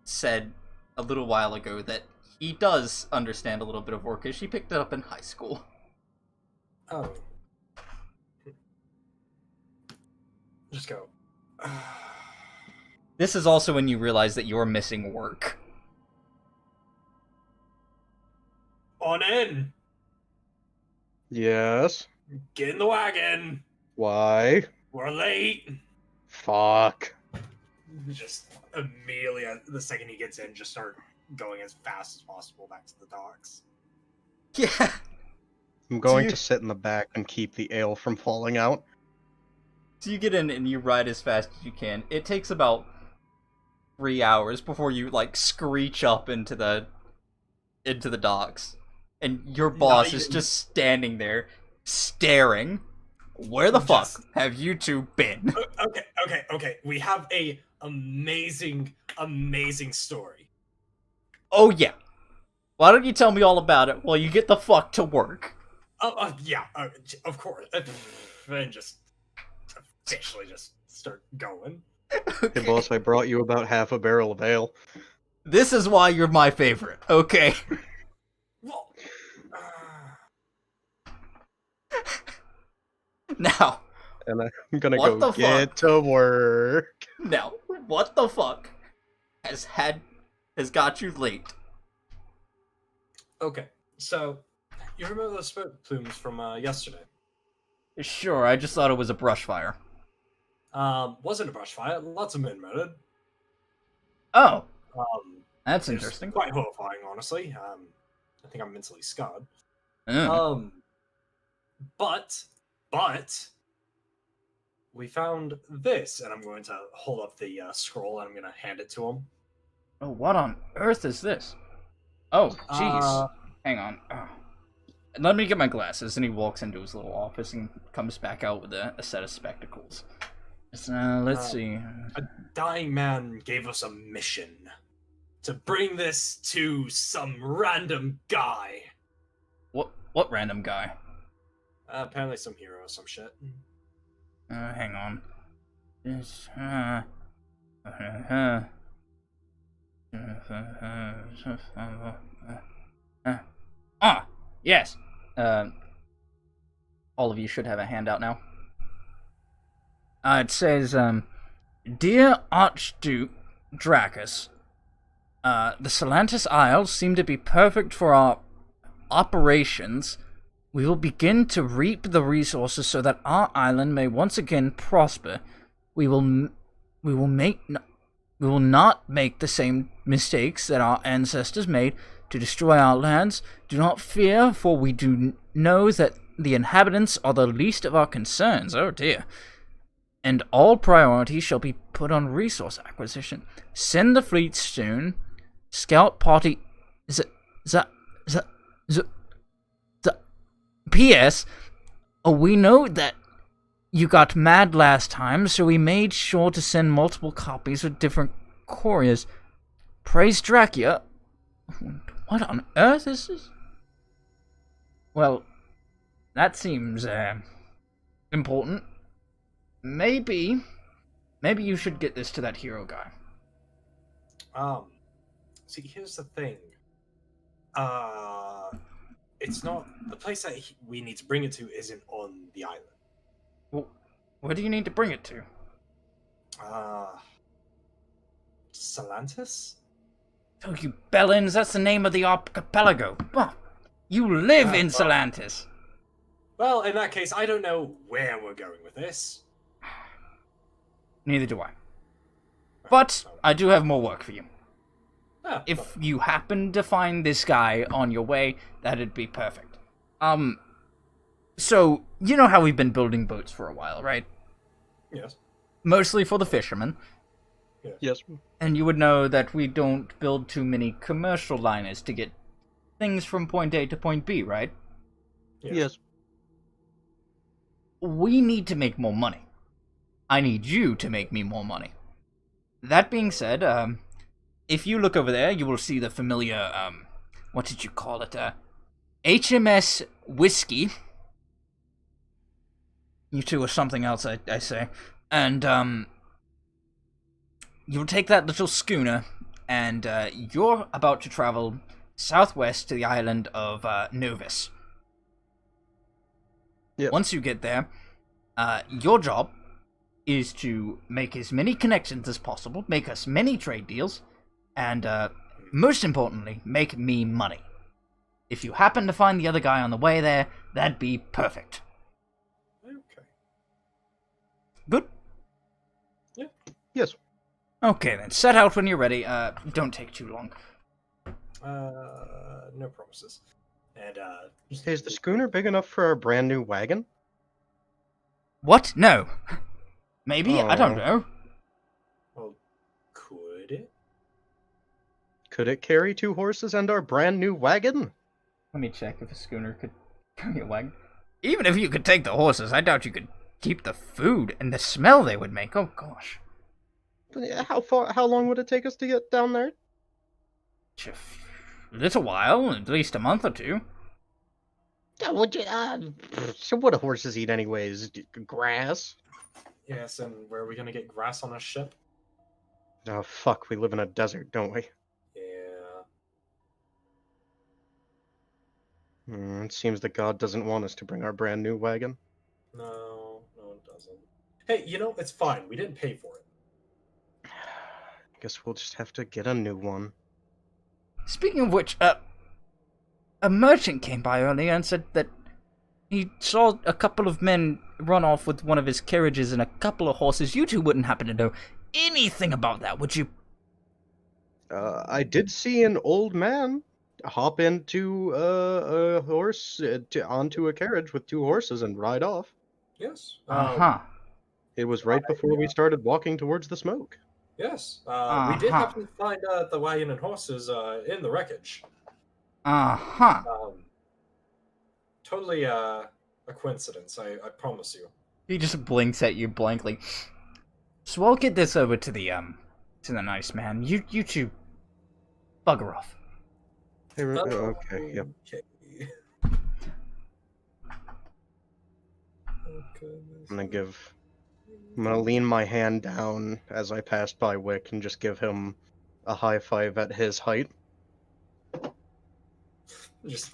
said a little while ago that he does understand a little bit of Orcish. He picked it up in high school. Oh. Just go. This is also when you realize that you're missing work. On in! Yes. Get in the wagon. Why? We're late. Fuck. Just immediately, the second he gets in, just start going as fast as possible back to the docks. Yeah. I'm going you- to sit in the back and keep the ale from falling out. So you get in and you ride as fast as you can. It takes about 3 hours before you like screech up into the docks, and your boss is just standing there, staring. Where the fuck have you two been? Okay. We have a amazing story. Oh yeah. Why don't you tell me all about it while you get the fuck to work? Yeah, of course. And just officially just start going. Hey boss, I brought you about half a barrel of ale. This is why you're my favorite, okay? Well, Now, And I'm gonna What go the get to work. what the fuck has got you late? okay, so you remember those smoke plumes from yesterday? Sure, I just thought it was a brush fire. Wasn't a brush fire. Lots of men murdered. Oh, Um, that's it was interesting. quite horrifying, honestly. I think I'm mentally scarred. Mm. But we found this, and I'm going to hold up the scroll and I'm going to hand it to him. Oh, what on earth is this? Oh, jeez. Hang on. Oh. Let me get my glasses. And he walks into his little office and comes back out with a set of spectacles. Let's see. A dying man gave us a mission to bring this to some random guy. What random guy? Apparently some hero or some shit. Hang on. This, yes. All of you should have a handout now. It says, Dear Archduke Dracus, the Solantus Isles seem to be perfect for our operations. We will begin to reap the resources so that our island may once again prosper. We will not make the same mistakes that our ancestors made to destroy our lands. Do not fear, for we do know that the inhabitants are the least of our concerns. Oh dear. And all priority shall be put on resource acquisition. Send the fleet soon. Scout party. P.S. We know that you got mad last time, so we made sure to send multiple copies with different couriers. Praise Dracula. What on earth is this? Well, that seems important. Maybe you should get this to that hero guy. See, here's the thing. It's not the place that we need to bring it to. Isn't on the island. Well, where do you need to bring it to? Solantus? Oh, you bellends, that's the name of the archipelago. Oh, you live in Solantus. Well, in that case, I don't know where we're going with this. Neither do I. But I do have more work for you. If Well, you happen to find this guy on your way, that'd be perfect. So, you know how we've been building boats for a while, right? yes. Mostly for the fishermen. Yes. And you would know that we don't build too many commercial liners to get things from point A to point B, right? Yes. We need to make more money. I need you to make me more money. That being said, if you look over there, you will see the familiar, what did you call it? HMS Whiskey. You two are something else, I say. And, you'll take that little schooner, and, you're about to travel southwest to the island of, Novus. Yep. Once you get there, your job is to make as many connections as possible, make as many trade deals, and, most importantly, make me money. If you happen to find the other guy on the way there, that'd be perfect. Good? Yes. Okay, then. Set out when you're ready. Don't take too long. No promises. And just Hey, is the schooner big enough for our brand new wagon? What? No. Maybe? I don't Oh. know. well, could it? Could it carry 2 horses and our brand new wagon? Let me check if a schooner could carry a wagon. Even if you could take the horses, I doubt you could keep the food and the smell they would make. Oh, gosh. How long would it take us to get down there? A little while, at least a month or two. So what do horses eat anyways? Grass? Yes, and where are we gonna get grass on a ship? Oh fuck, we live in a desert, don't we? Yeah. It seems that God doesn't want us to bring our brand new wagon. No, it doesn't. Hey, it's fine. We didn't pay for it. Guess we'll just have to get a new one. Speaking of which, a merchant came by earlier and said that he saw a couple of men run off with one of his carriages and a couple of horses. You two wouldn't happen to know anything about that, would you? I did see an old man hop into a horse, onto a carriage with 2 horses and ride off. Yes. Uh-huh. It was right before we started walking towards the smoke. Yes. We did happen to find the wagon and horses in the wreckage. Uh-huh. Totally a coincidence, I promise you. He just blinks at you blankly. So I'll get this over to the nice man. You two bugger off. Hey, okay, yep. Okay. I'm gonna lean my hand down as I pass by Wick and just give him a high five at his height. Just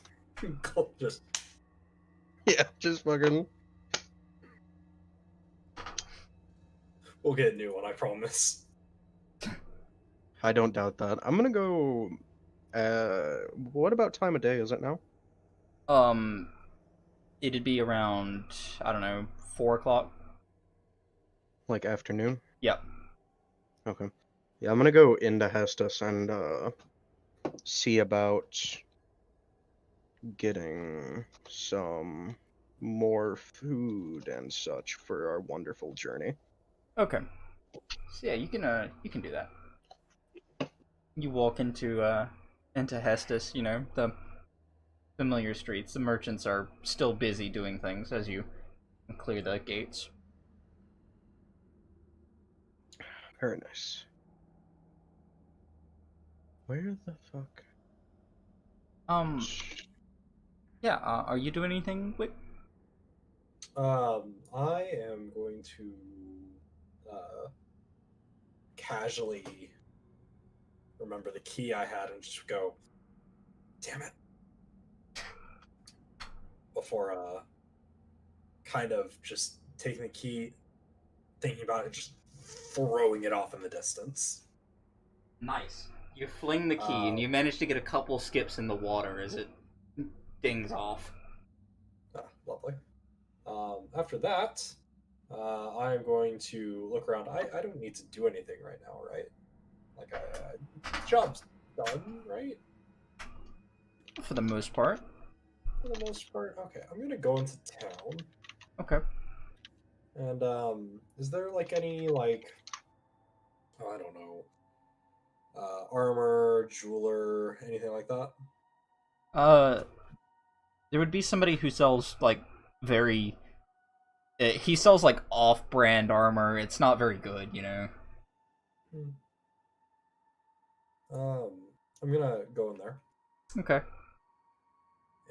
Yeah, just fucking. we'll get a new one, I promise. I don't doubt that. I'm gonna go. What about time of day is it now? It'd be around, I don't know, 4 o'clock. Like afternoon? Yep. Okay. Yeah, I'm gonna go into Hestus and see about getting some more food and such for our wonderful journey. Okay. So yeah, you can do that. You walk into Hestus, the familiar streets. The merchants are still busy doing things as you clear the gates. Very nice. Where the fuck? Yeah, are you doing anything, Wick? I am going to casually remember the key I had and just go, damn it. Before kind of just taking the key, thinking about it, just throwing it off in the distance. Nice. You fling the key and you manage to get a couple skips in the water as it dings off. Lovely. After that, I'm going to look around. I don't need to do anything right now, right? Like, job's done, right? For the most part. For the most part. Okay, I'm gonna go into town. Okay. And, is there, any, I don't know, armor, jeweler, anything like that? There would be somebody who sells, very... he sells, off-brand armor. It's not very good, I'm gonna go in there. Okay.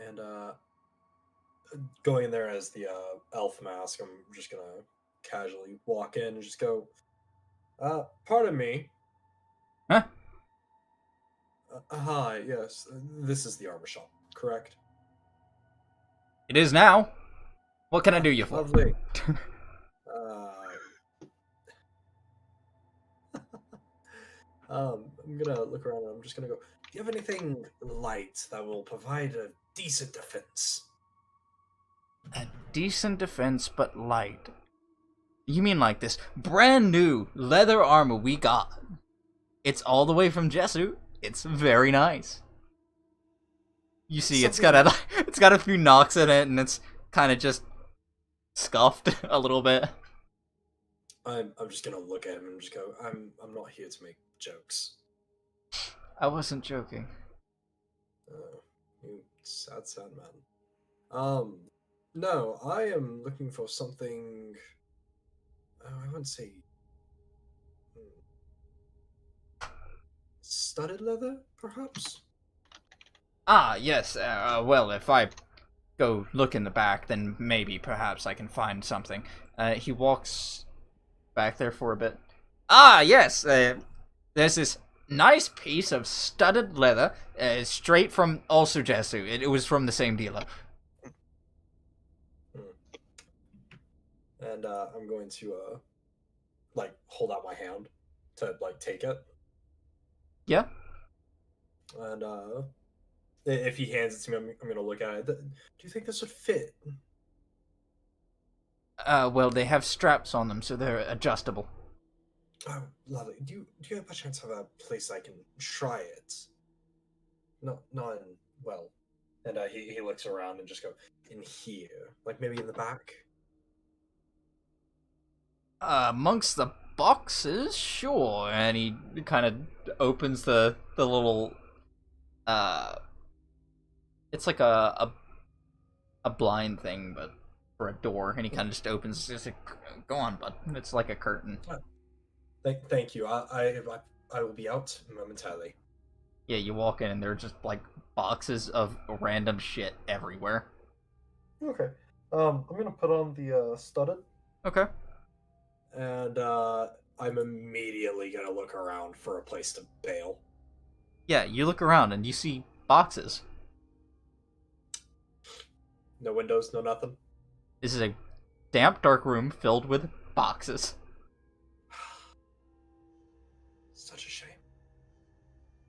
And, going in there as the, elf mask, I'm just gonna casually walk in and just go, pardon me. Huh? Hi, yes, this is the armor shop, correct? It is now. What can I do you for? Lovely. I'm gonna look around and I'm just gonna go, do you have anything light that will provide a decent defense? A decent defense, but light. You mean like this brand new leather armor we got? It's all the way from Jesu. It's very nice. You see, it's got a few knocks in it, and it's kind of just scuffed a little bit. I'm just gonna look at him and just go, I'm not here to make jokes. I wasn't joking. You sad man. No, I am looking for something. I wouldn't say studded leather, perhaps. Ah, yes. Well, if I go look in the back, then maybe, perhaps, I can find something. He walks back there for a bit. Ah, yes. There's this nice piece of studded leather, straight from also Jesu. It was from the same dealer. And I'm going to like hold out my hand to like take it. Yeah. And if he hands it to me, I'm gonna look at it. Do you think this would fit? Well, they have straps on them, so they're adjustable. Oh, lovely. Do you by chance have a place I can try it? Not in, well. And he looks around and just go, in here, like maybe in the back. Amongst the boxes, sure. And he kind of opens the little, it's like a blind thing, but for a door, and he kind of just opens. Just like, go on, bud. It's like a curtain. Thank you. I will be out momentarily. Yeah, you walk in, and there are just like boxes of random shit everywhere. Okay. I'm gonna put on the studded. Okay. And I'm immediately gonna look around for a place to bail. Yeah, you look around and you see boxes. No windows, no nothing. This is a damp, dark room filled with boxes. Such a shame.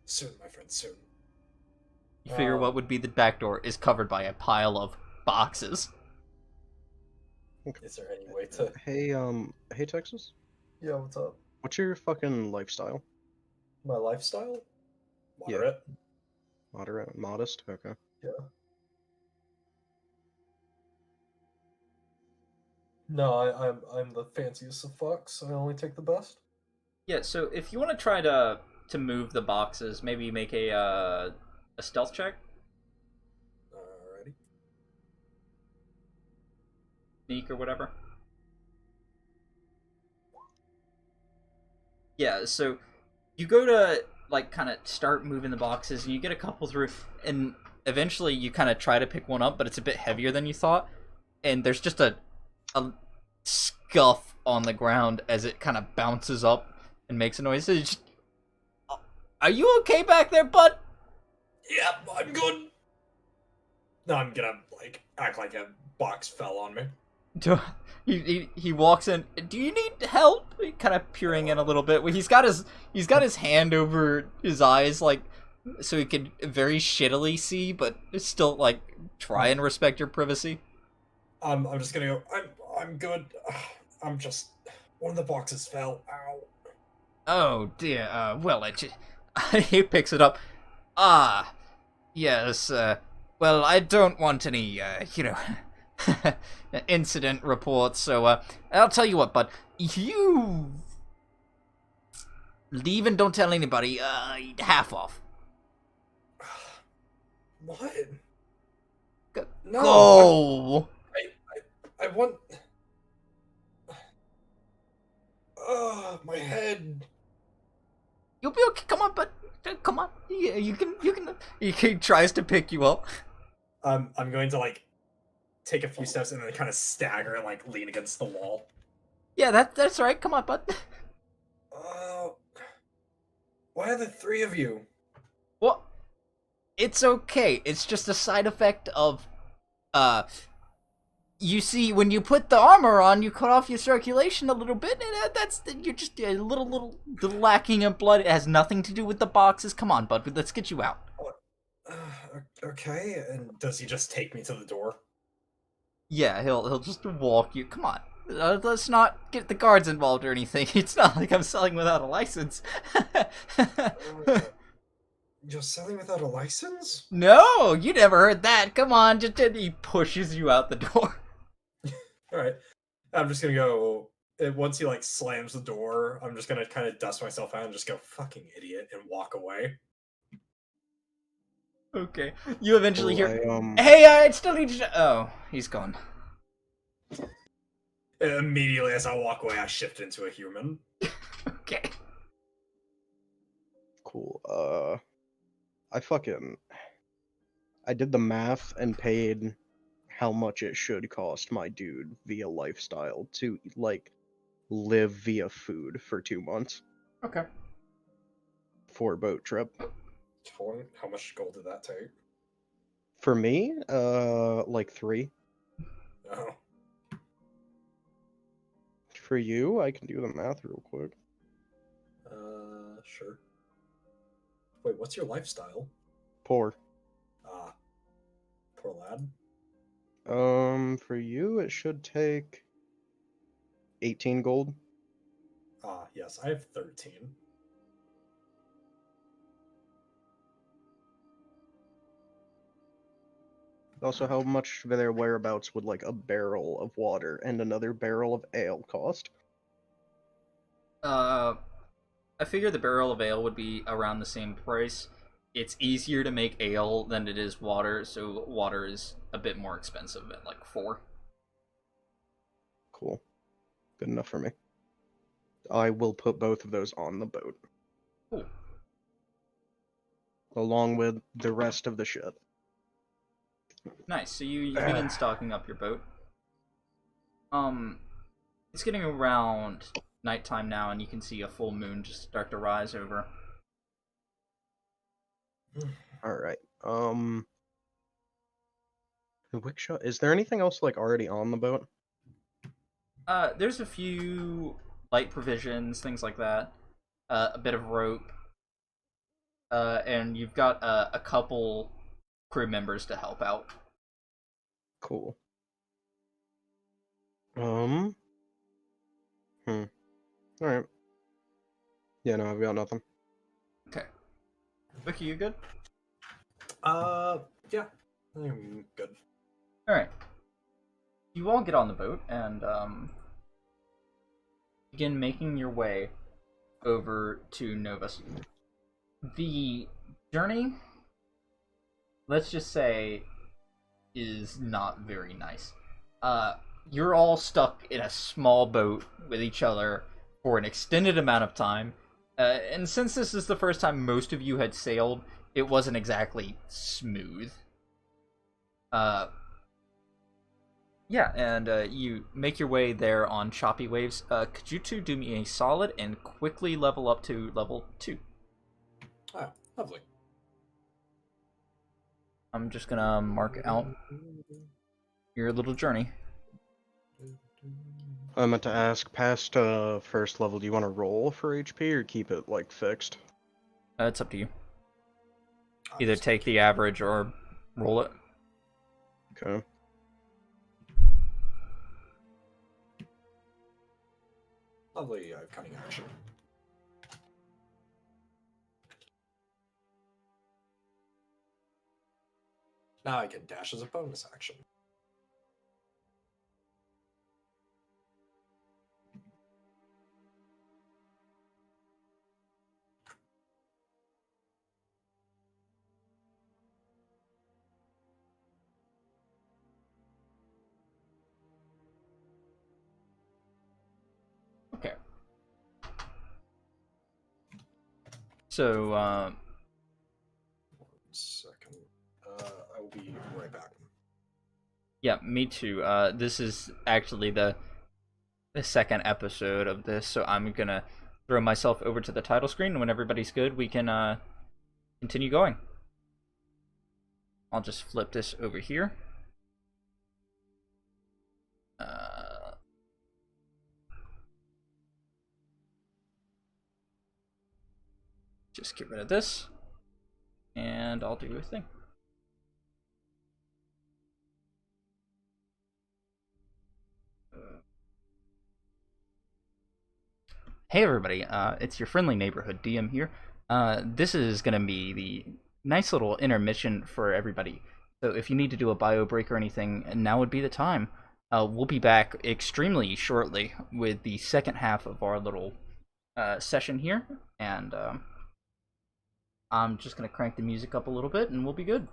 Soon, my friend, soon. You figure what would be the back door is covered by a pile of boxes. Is there any way to... Hey Texas? Yeah, what's up? What's your fucking lifestyle? My lifestyle? Moderate. Moderate? Modest? Okay. Yeah. No, I'm the fanciest of fucks. I only take the best. Yeah, so if you want to try to move the boxes, maybe make a stealth check. Alrighty. Sneak or whatever. Yeah, so you go to like kind of start moving the boxes, and you get a couple through, and eventually you kind of try to pick one up, but it's a bit heavier than you thought, and there's just a scuff on the ground as it kind of bounces up and makes a noise. It's just, are you okay back there, bud? Yeah, I'm good. No, I'm gonna like act like a box fell on me. He walks in. Do you need help? Kind of peering in a little bit. He's got his hand over his eyes, like so he can very shittily see, but still like try and respect your privacy. I'm just gonna go. I'm good. I'm just one of the boxes fell. Ow. Oh dear. Well, he picks it up. Ah, yes. Well, I don't want any, incident reports. So, I'll tell you what, bud. You leave and don't tell anybody. Half off. What? No. Go. I want. My head. You'll be okay. Come on, bud. Come on. Yeah, you can. He tries to pick you up. I'm going to like take a few steps and then kind of stagger and like lean against the wall. Yeah, that's right. Come on, bud. Why are there three of you? Well, it's okay. It's just a side effect of, you see, when you put the armor on, you cut off your circulation a little bit, and you're just a little lacking in blood. It has nothing to do with the boxes. Come on, bud. Let's get you out. Okay. And does he just take me to the door? Yeah, he'll just walk you. Come on. Let's not get the guards involved or anything. It's not like I'm selling without a license. You're selling without a license? No, you never heard that. Come on, just he pushes you out the door. Alright. I'm just gonna go. Once he like slams the door, I'm just gonna kind of dust myself out and just go, fucking idiot, and walk away. Okay. You eventually hear, Cool, hey, I still need to... Oh, he's gone. Immediately as I walk away, I shift into a human. Okay. Cool. I did the math and paid how much it should cost my dude via lifestyle to, like, live via food for 2 months Okay. for a boat trip. How much gold did that take? For me, like 3. Oh. For you, I can do the math real quick. Sure. Wait, what's your lifestyle? Poor. Ah, poor lad. For you, it should take 18 gold. Ah, yes, I have 13. Also, how much for their whereabouts would, like, a barrel of water and another barrel of ale cost? I figure the barrel of ale would be around the same price. It's easier to make ale than it is water, so water is a bit more expensive at like 4. Cool. Good enough for me. I will put both of those on the boat. Cool. Along with the rest of the shit. Nice. So you begin stocking up your boat. It's getting around nighttime now, and you can see a full moon just start to rise over. Alright. The wick shot. Is there anything else, like, already on the boat? There's a few light provisions, things like that. A bit of rope. And you've got a couple crew members to help out. Cool. Alright. Yeah, no, I've got nothing. Okay. Vicky, you good? Yeah, I'm good. Alright. You all get on the boat and, begin making your way over to Novus. The journey, let's just say, is not very nice. You're all stuck in a small boat with each other for an extended amount of time. And since this is the first time most of you had sailed, it wasn't exactly smooth. Yeah, and you make your way there on choppy waves. Could you two do me a solid and quickly level up to level 2? Ah, lovely. I'm just gonna mark out your little journey. I meant to ask, past first level, do you want to roll for HP or keep it, like, fixed? It's up to you. Either take the average or roll it. Okay. Lovely cunning action. Now I can dash as a bonus action. Okay. So, 1 second. I will be right back. yeah, me too. This is actually the second episode of this, so I'm gonna throw myself over to the title screen, and when everybody's good, we can continue going. I'll just flip this over here. Just get rid of this, and I'll do a thing. Hey everybody, it's your friendly neighborhood DM here. This is going to be the nice little intermission for everybody. So if you need to do a bio break or anything, now would be the time. We'll be back extremely shortly with the second half of our little session here. And I'm just going to crank the music up a little bit and we'll be good.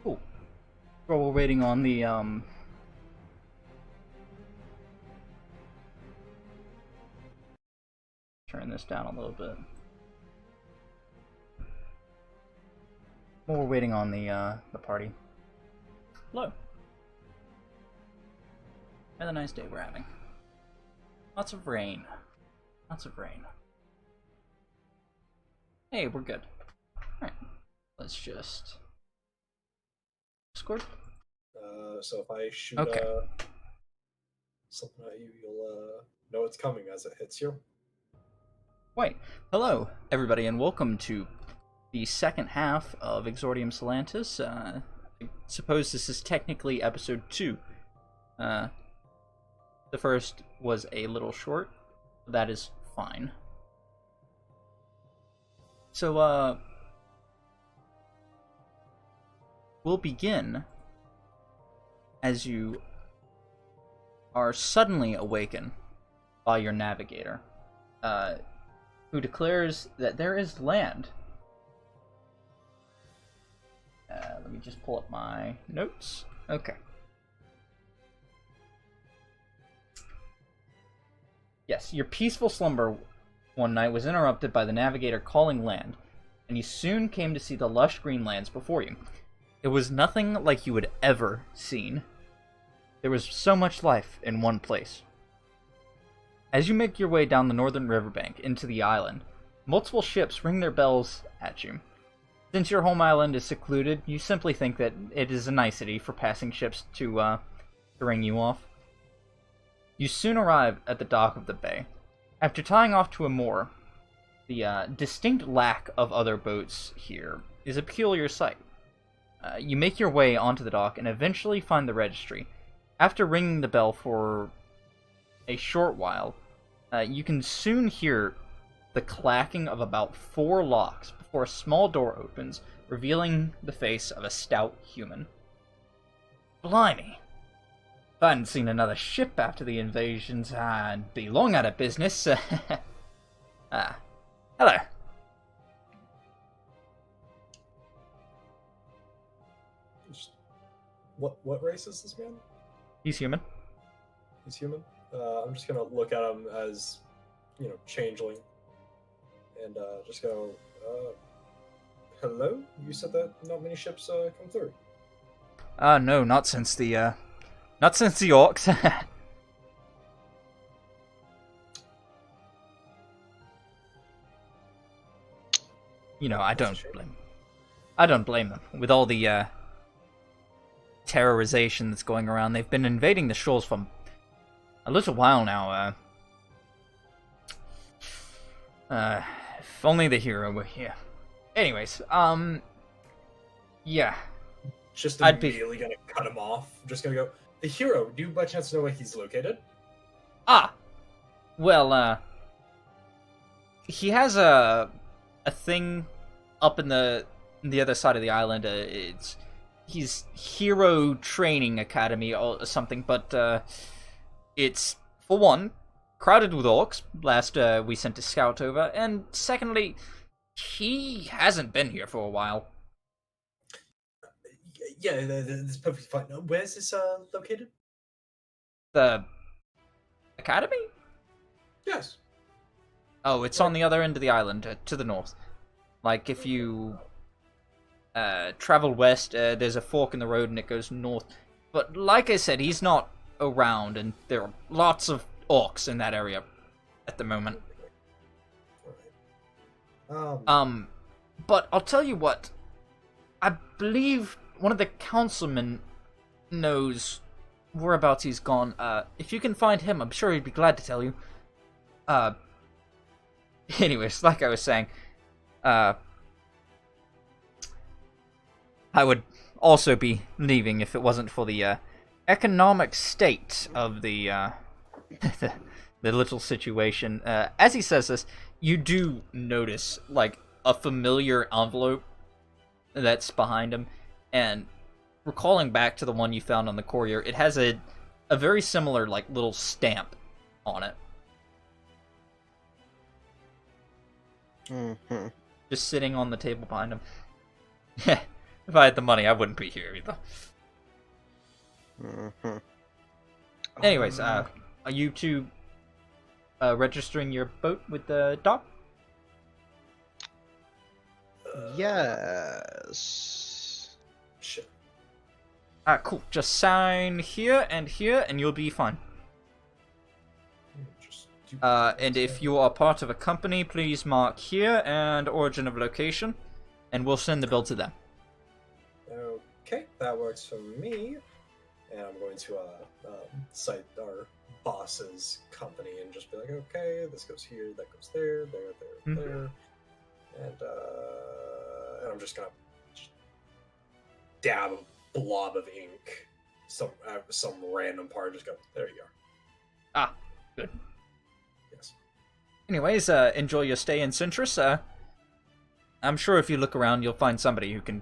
Cool. While we're waiting on the turn this down a little bit. While we're waiting on the party. Hello. And a nice day we're having. Lots of rain. Lots of rain. Hey, we're good. Alright. Let's just... Discord? So if I shoot Okay. something at you, you'll know it's coming as it hits you. Wait. Hello, everybody, and welcome to the second half of Exordium Solantus. I suppose this is technically episode 2. The first was a little short. That is fine. So, we'll begin as you are suddenly awakened by your navigator, who declares that there is land. Let me just pull up my notes. Okay. Yes, your peaceful slumber one night was interrupted by the navigator calling land, and you soon came to see the lush green lands before you. It was nothing like you had ever seen. There was so much life in one place. As you make your way down the northern riverbank into the island, multiple ships ring their bells at you. Since your home island is secluded, you simply think that it is a nicety for passing ships to ring you off. You soon arrive at the dock of the bay. After tying off to a moor, the distinct lack of other boats here is a peculiar sight. You make your way onto the dock and eventually find the registry. After ringing the bell for a short while, you can soon hear the clacking of about 4 locks before a small door opens, revealing the face of a stout human. Blimey! If I hadn't seen another ship after the invasions, I'd be long out of business. Hello. What race is this man? He's human. He's human. I'm just gonna look at him as, changeling, and just go, hello? You said that not many ships come through. No, not since the orcs. I don't blame them. With all the terrorization that's going around, they've been invading the shores for a little while now. If only the hero were here. Anyways, yeah. Just I'd immediately gonna cut him off. Just gonna go, the hero, do you by chance know where he's located? Well, he has a thing up in the other side of the island. It's his hero training academy or something, but it's, for one, crowded with orcs. Last we sent a scout over, and secondly, he hasn't been here for a while. Yeah, that's perfectly fine. Where's this located? The academy? Yes. Oh, it's on the other end of the island, to the north. Like, if you travel west, there's a fork in the road and it goes north. But like I said, he's not around, and there are lots of orcs in that area at the moment. But I'll tell you what. I believe one of the councilmen knows whereabouts he's gone. If you can find him, I'm sure he'd be glad to tell you. Anyways, like I was saying, I would also be leaving if it wasn't for the economic state of the the little situation. As he says this, you do notice like a familiar envelope that's behind him, and recalling back to the one you found on the courier, it has a very similar like little stamp on it. Mm-hmm. Just sitting on the table behind him. If I had the money, I wouldn't be here either. Mm-hmm. Anyways, are you two registering your boat with the dock? Yes. Shit. Cool. Just sign here, and you'll be fine. Just And if you are part of a company, please mark here and origin of location, and we'll send the bill to them. Okay, that works for me. And I'm going to cite our boss's company and just be like, okay, this goes here, that goes there, there. And I'm just gonna dab a blob of ink, some random part, just go, there you are. Ah, good. Yes. Anyways, enjoy your stay in Centris. I'm sure if you look around, you'll find somebody who can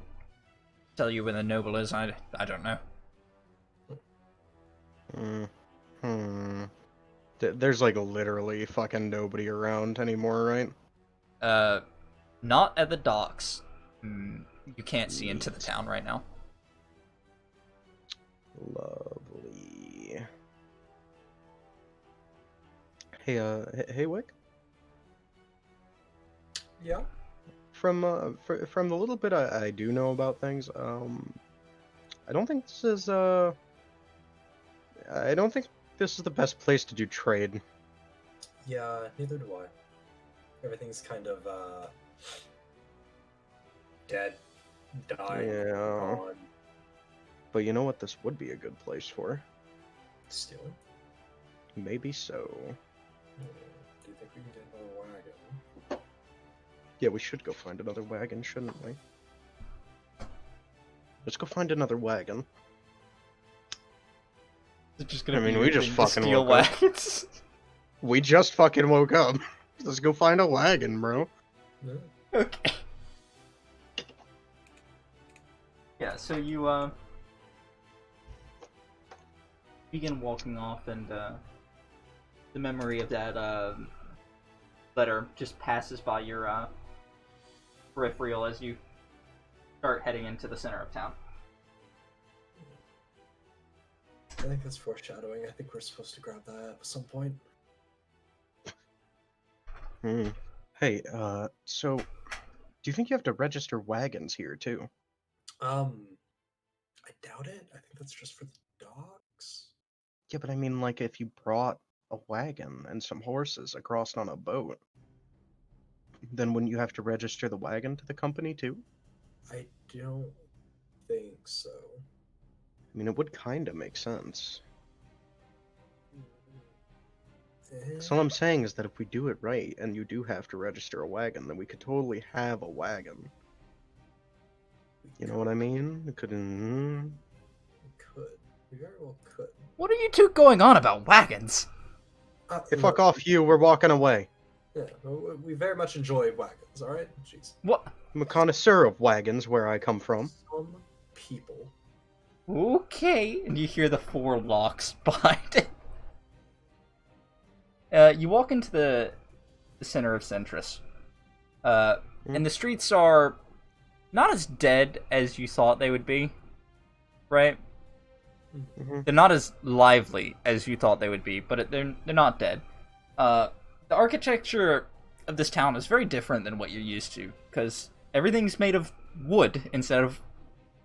tell you where the noble is. I don't know. There's like literally fucking nobody around anymore, right? Not at the docks. You can't see into the town right now. Lovely. Hey, Wick? Yeah? From the little bit I do know about things, I don't think this is the best place to do trade. Yeah, neither do I. Everything's kind of dead, dying, Yeah. gone. But you know what this would be a good place for? Stealing? Maybe so. Do you think we can get another wagon? Yeah, we should go find another wagon, shouldn't we? Let's go find another wagon. It's just gonna I mean, be we your just thing to fucking steal woke up. wagons. We just fucking woke up. Let's go find a wagon, bro. No. Okay. Yeah, so you begin walking off, and the memory of that letter just passes by your peripheral as you start heading into the center of town. I think that's foreshadowing. I think we're supposed to grab that at some point. Hey, so, do you think you have to register wagons here, too? I doubt it. I think that's just for the dogs. Yeah, but I mean, like, if you brought a wagon and some horses across on a boat, then wouldn't you have to register the wagon to the company, too? I don't think so. I mean, it would kind of make sense. So all I'm saying is that if we do it right, and you do have to register a wagon, then we could totally have a wagon. You know what I mean? It could. We could. We very well could. What are you two going on about wagons? Hey, fuck off you, we're walking away. Yeah, we very much enjoy wagons, alright? Jeez. What? I'm a connoisseur of wagons where I come from. Some people. Okay. And you hear the 4 locks behind it. You walk into the center of Centris. And the streets are not as dead as you thought they would be, right? Mm-hmm. They're not as lively as you thought they would be, but they're not dead. The architecture of this town is very different than what you're used to, because everything's made of wood instead of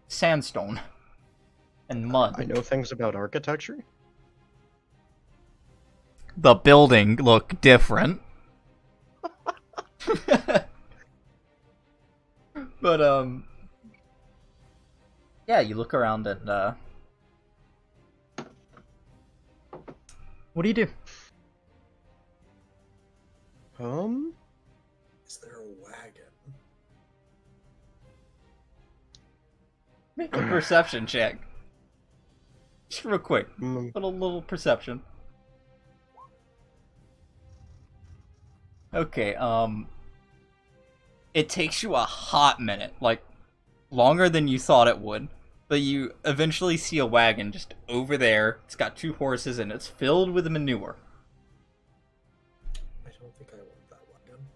sandstone and mud. I know things about architecture. The building look different. But yeah, you look around and what do you do? Is there a wagon? Make a perception check. Just real quick. Little perception. Okay, it takes you a hot minute, like, longer than you thought it would, but you eventually see a wagon just over there. It's got 2 horses and it's filled with manure. I don't think I want that wagon.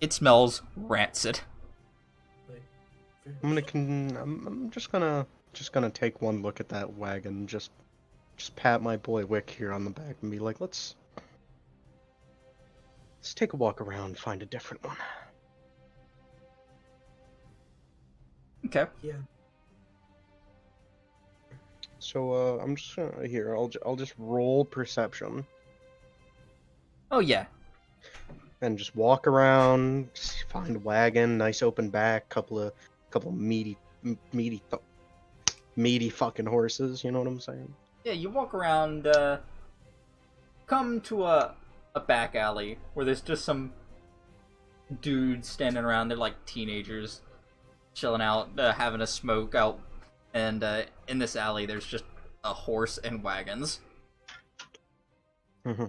It smells rancid. I'm just gonna take one look at that wagon, just pat my boy Wick here on the back and be like, let's take a walk around, find a different one. Okay. Yeah. So I'm just gonna I'll just roll perception. Oh yeah. And just walk around, just find a wagon, nice open back, couple of meaty fucking horses. You know what I'm saying? Yeah, you walk around, come to a back alley where there's just some dudes standing around. They're like teenagers, chilling out, having a smoke out. And in this alley, there's just a horse and wagons. Mm-hmm.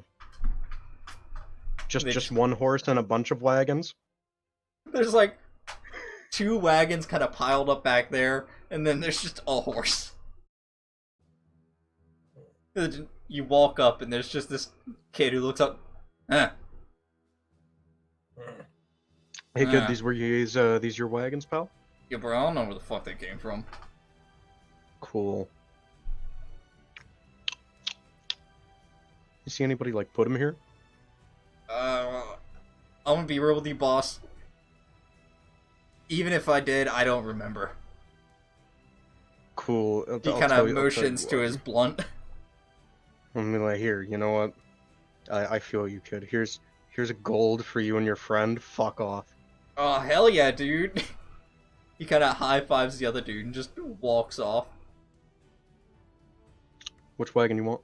Just one horse and a bunch of wagons. There's like 2 wagons kind of piled up back there, and then there's just a horse. You walk up, and there's just this kid who looks up. Eh. Hey, good. These your wagons, pal? Yeah, bro, I don't know where the fuck they came from. Cool. You see anybody like put them here? I'm gonna be real with you, boss. Even if I did, I don't remember. Cool. He kind of motions to his blunt. I'm like, here, you know what? I feel you, kid. Here's a gold for you and your friend. Fuck off. Oh, hell yeah, dude. He kind of high-fives the other dude and just walks off. Which wagon you want?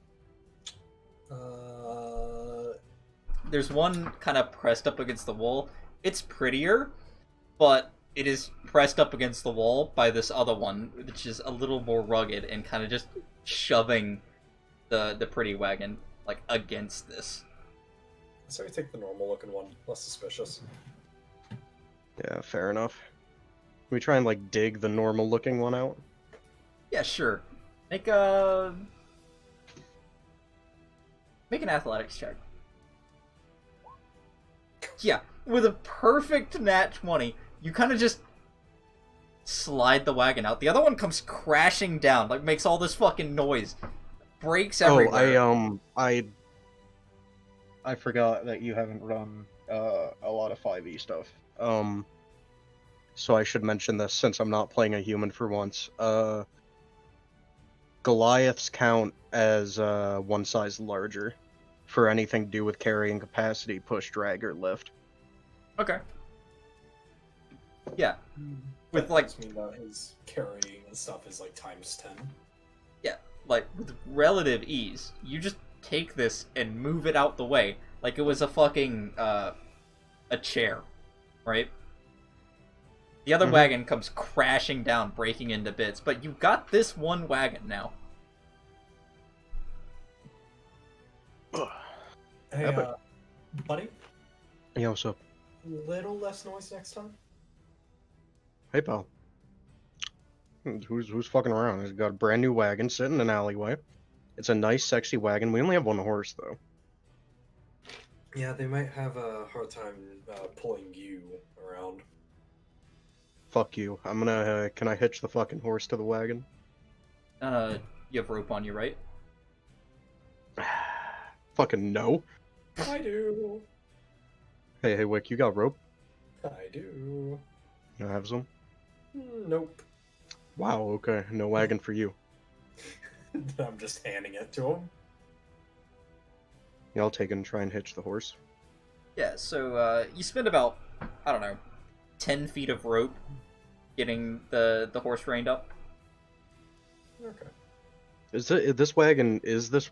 There's one kind of pressed up against the wall. It's prettier, but it is pressed up against the wall by this other one, which is a little more rugged and kind of just shoving the pretty wagon like against this. So we take the normal looking one, less suspicious. Yeah, fair enough. Can we try and like dig the normal looking one out? Yeah, sure. Make an athletics check. Yeah, with a perfect nat 20, you kind of just slide the wagon out. The other one comes crashing down, like makes all this fucking noise, breaks everywhere. Oh, I forgot that you haven't run a lot of 5e stuff. So I should mention this since I'm not playing a human for once. Goliaths count as one size larger for anything to do with carrying capacity, push, drag, or lift. Okay. Yeah. With like, I mean that his carrying and stuff is like times 10. yeah, like with relative ease, you just take this and move it out the way like it was a fucking a chair, right? The other wagon comes crashing down, breaking into bits, but you've got this one wagon now. Hey, buddy, Yeah, what's up? little less noise next time. Hey, pal. Who's fucking around? He's got a brand new wagon sitting in an alleyway. It's a nice, sexy wagon. We only have one horse, though. Yeah, they might have a hard time pulling you around. Fuck you. I'm gonna, can I hitch the fucking horse to the wagon? You have rope on you, right? Fucking no. I do. Hey, Wick, you got rope? I do. You have some? Nope. Wow, okay. No wagon for you. I'm just handing it to him. Yeah, I'll take it and try and hitch the horse. Yeah, so you spend about, I don't know, 10 feet of rope getting the horse reined up. Okay. Is this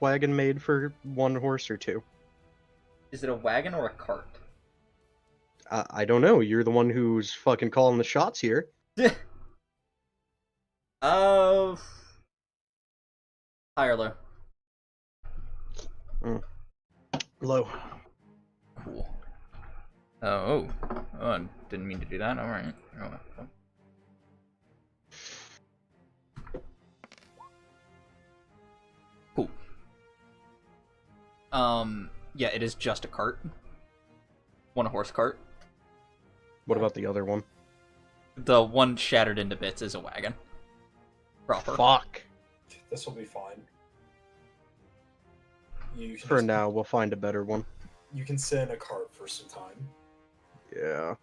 wagon made for one horse or two? Is it a wagon or a cart? I don't know. You're the one who's fucking calling the shots here. High or low? Low. Cool. Oh, I didn't mean to do that. Alright. Cool. Yeah, it is just a cart. One horse cart. What about the other one? The one shattered into bits is a wagon. Proper. Fuck. This will be fine. You can For just- now, we'll find a better one. You can sit in a cart for some time. Yeah.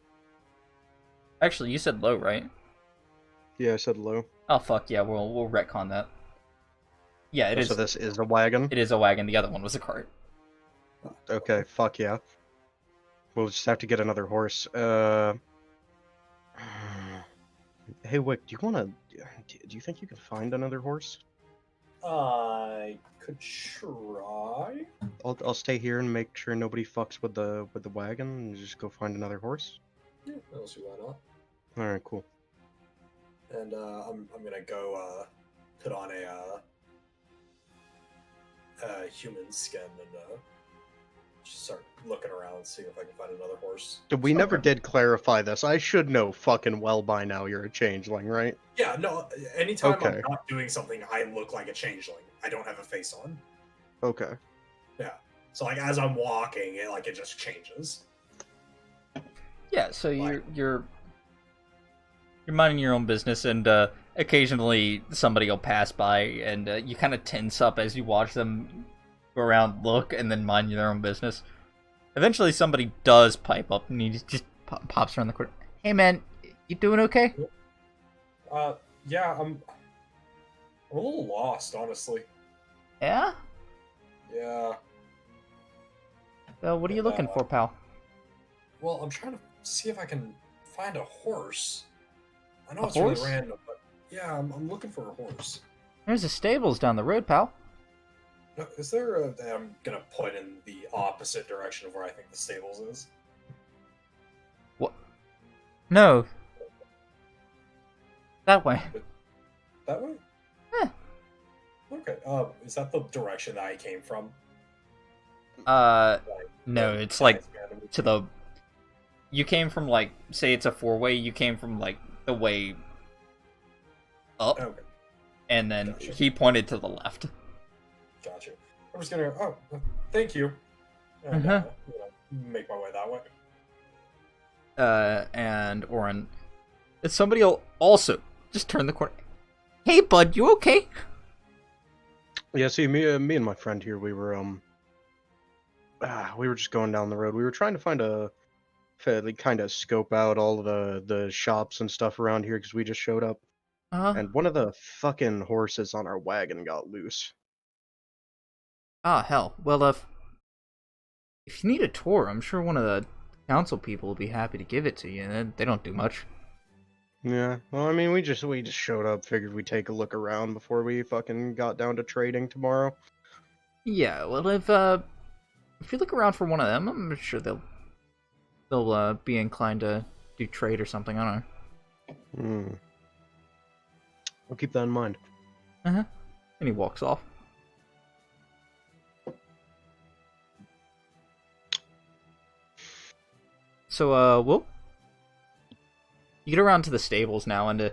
Actually, you said low, right? Yeah, I said low. Oh fuck yeah, we'll retcon that. Yeah, it is. So this is a wagon? It is a wagon. The other one was a cart. Okay, fuck yeah. We'll just have to get another horse. Hey Wick, do you think you can find another horse? I could try. I'll stay here and make sure nobody fucks with the wagon and just go find another horse. Yeah, I'll see why not. All right, cool. And I'm gonna go put on a human skin and just start looking around, see if I can find another horse. We never Okay. did clarify this. I should know fucking well by now you're a changeling, right? Yeah, no. Anytime Okay. I'm not doing something, I look like a changeling. I don't have a face on. Okay. So like as I'm walking, it just changes. Yeah, so Like- you're minding your own business, and occasionally somebody will pass by, and you kind of tense up as you watch them go around, look, and then mind their own business. Eventually, somebody does pipe up, and he just pops around the corner. Hey, man, you doing okay? Yeah, I'm a little lost, honestly. Yeah. Yeah. Well, what are you looking for, pal? Well, I'm trying to see if I can find a horse. I know A it's horse? really random, but yeah, I'm looking for a horse. There's a stables down the road, pal. No, is there a... I'm gonna point in the opposite direction of where I think the stables is. What? No. That way. That way? Eh. Okay, is that the direction that I came from? No, it's like to the... You came from, like, say it's a four-way, you came from, like, the way up, Okay, and then Gotcha. he pointed to the left. gotcha. I'm just gonna... Oh, thank you. And, Uh-huh. make my way that way. And Oren, if somebody will also just turn the corner. Hey, bud, you okay? Yeah, see, me and my friend here, we were just going down the road. We were trying to find kind of scope out all the shops and stuff around here because we just showed up. And one of the fucking horses on our wagon got loose. Ah, hell. Well, if you need a tour, I'm sure one of the council people will be happy to give it to you. They don't do much. Yeah, well, I mean, we just showed up, figured we'd take a look around before we fucking got down to trading tomorrow. Yeah, well, if you look around for one of them, I'm sure they'll be inclined to do trade or something. I don't know. I'll keep that in mind. And he walks off. So, well, you get around to the stables now, and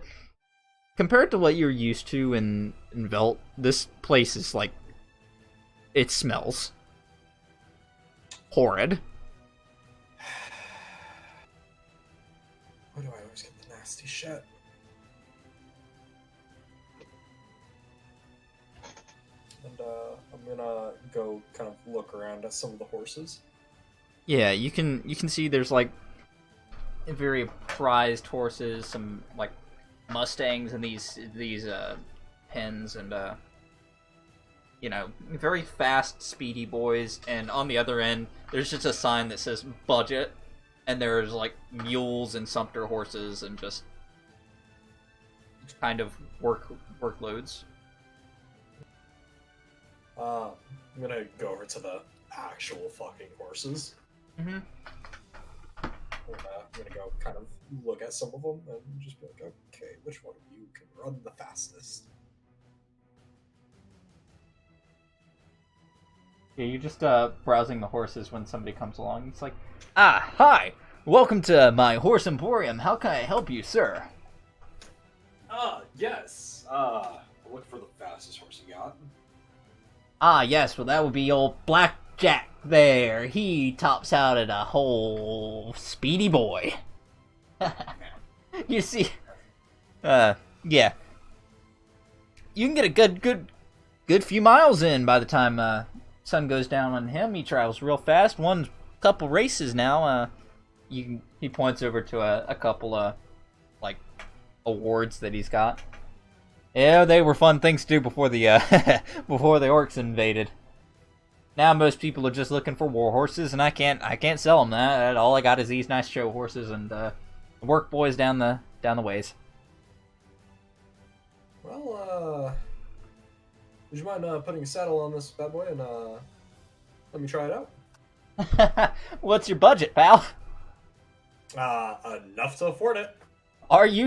compared to what you're used to in Velt, this place is like, it smells horrid. Why do I always get the nasty shit? And I'm gonna go kind of look around at some of the horses. Yeah, you can see there's like very prized horses, some like Mustangs and these pens, and very fast, speedy boys. And on the other end, there's just a sign that says budget, and there's like mules and sumpter horses and just kind of workloads. I'm gonna go over to the actual fucking horses. Mm-hmm. I'm gonna go kind of look at some of them and just be like, okay, which one of you can run the fastest? Yeah, you're just browsing the horses when somebody comes along. It's like, ah, hi! Welcome to my horse emporium. How can I help you, sir? Yes. Look for the fastest horse you got. Ah, yes, well, that would be old Blackjack there. He tops out at a whole speedy boy. You see, yeah. You can get a good few miles in by the time sun goes down on him. He travels real fast. Won a couple races now. He points over to a couple like awards that he's got. Yeah, they were fun things to do before the before the orcs invaded. Now most people are just looking for war horses, and I can't sell them that. All I got is these nice show horses and work boys down the ways. Well, would you mind putting a saddle on this bad boy and let me try it out? What's your budget, pal? Enough to afford it. Are you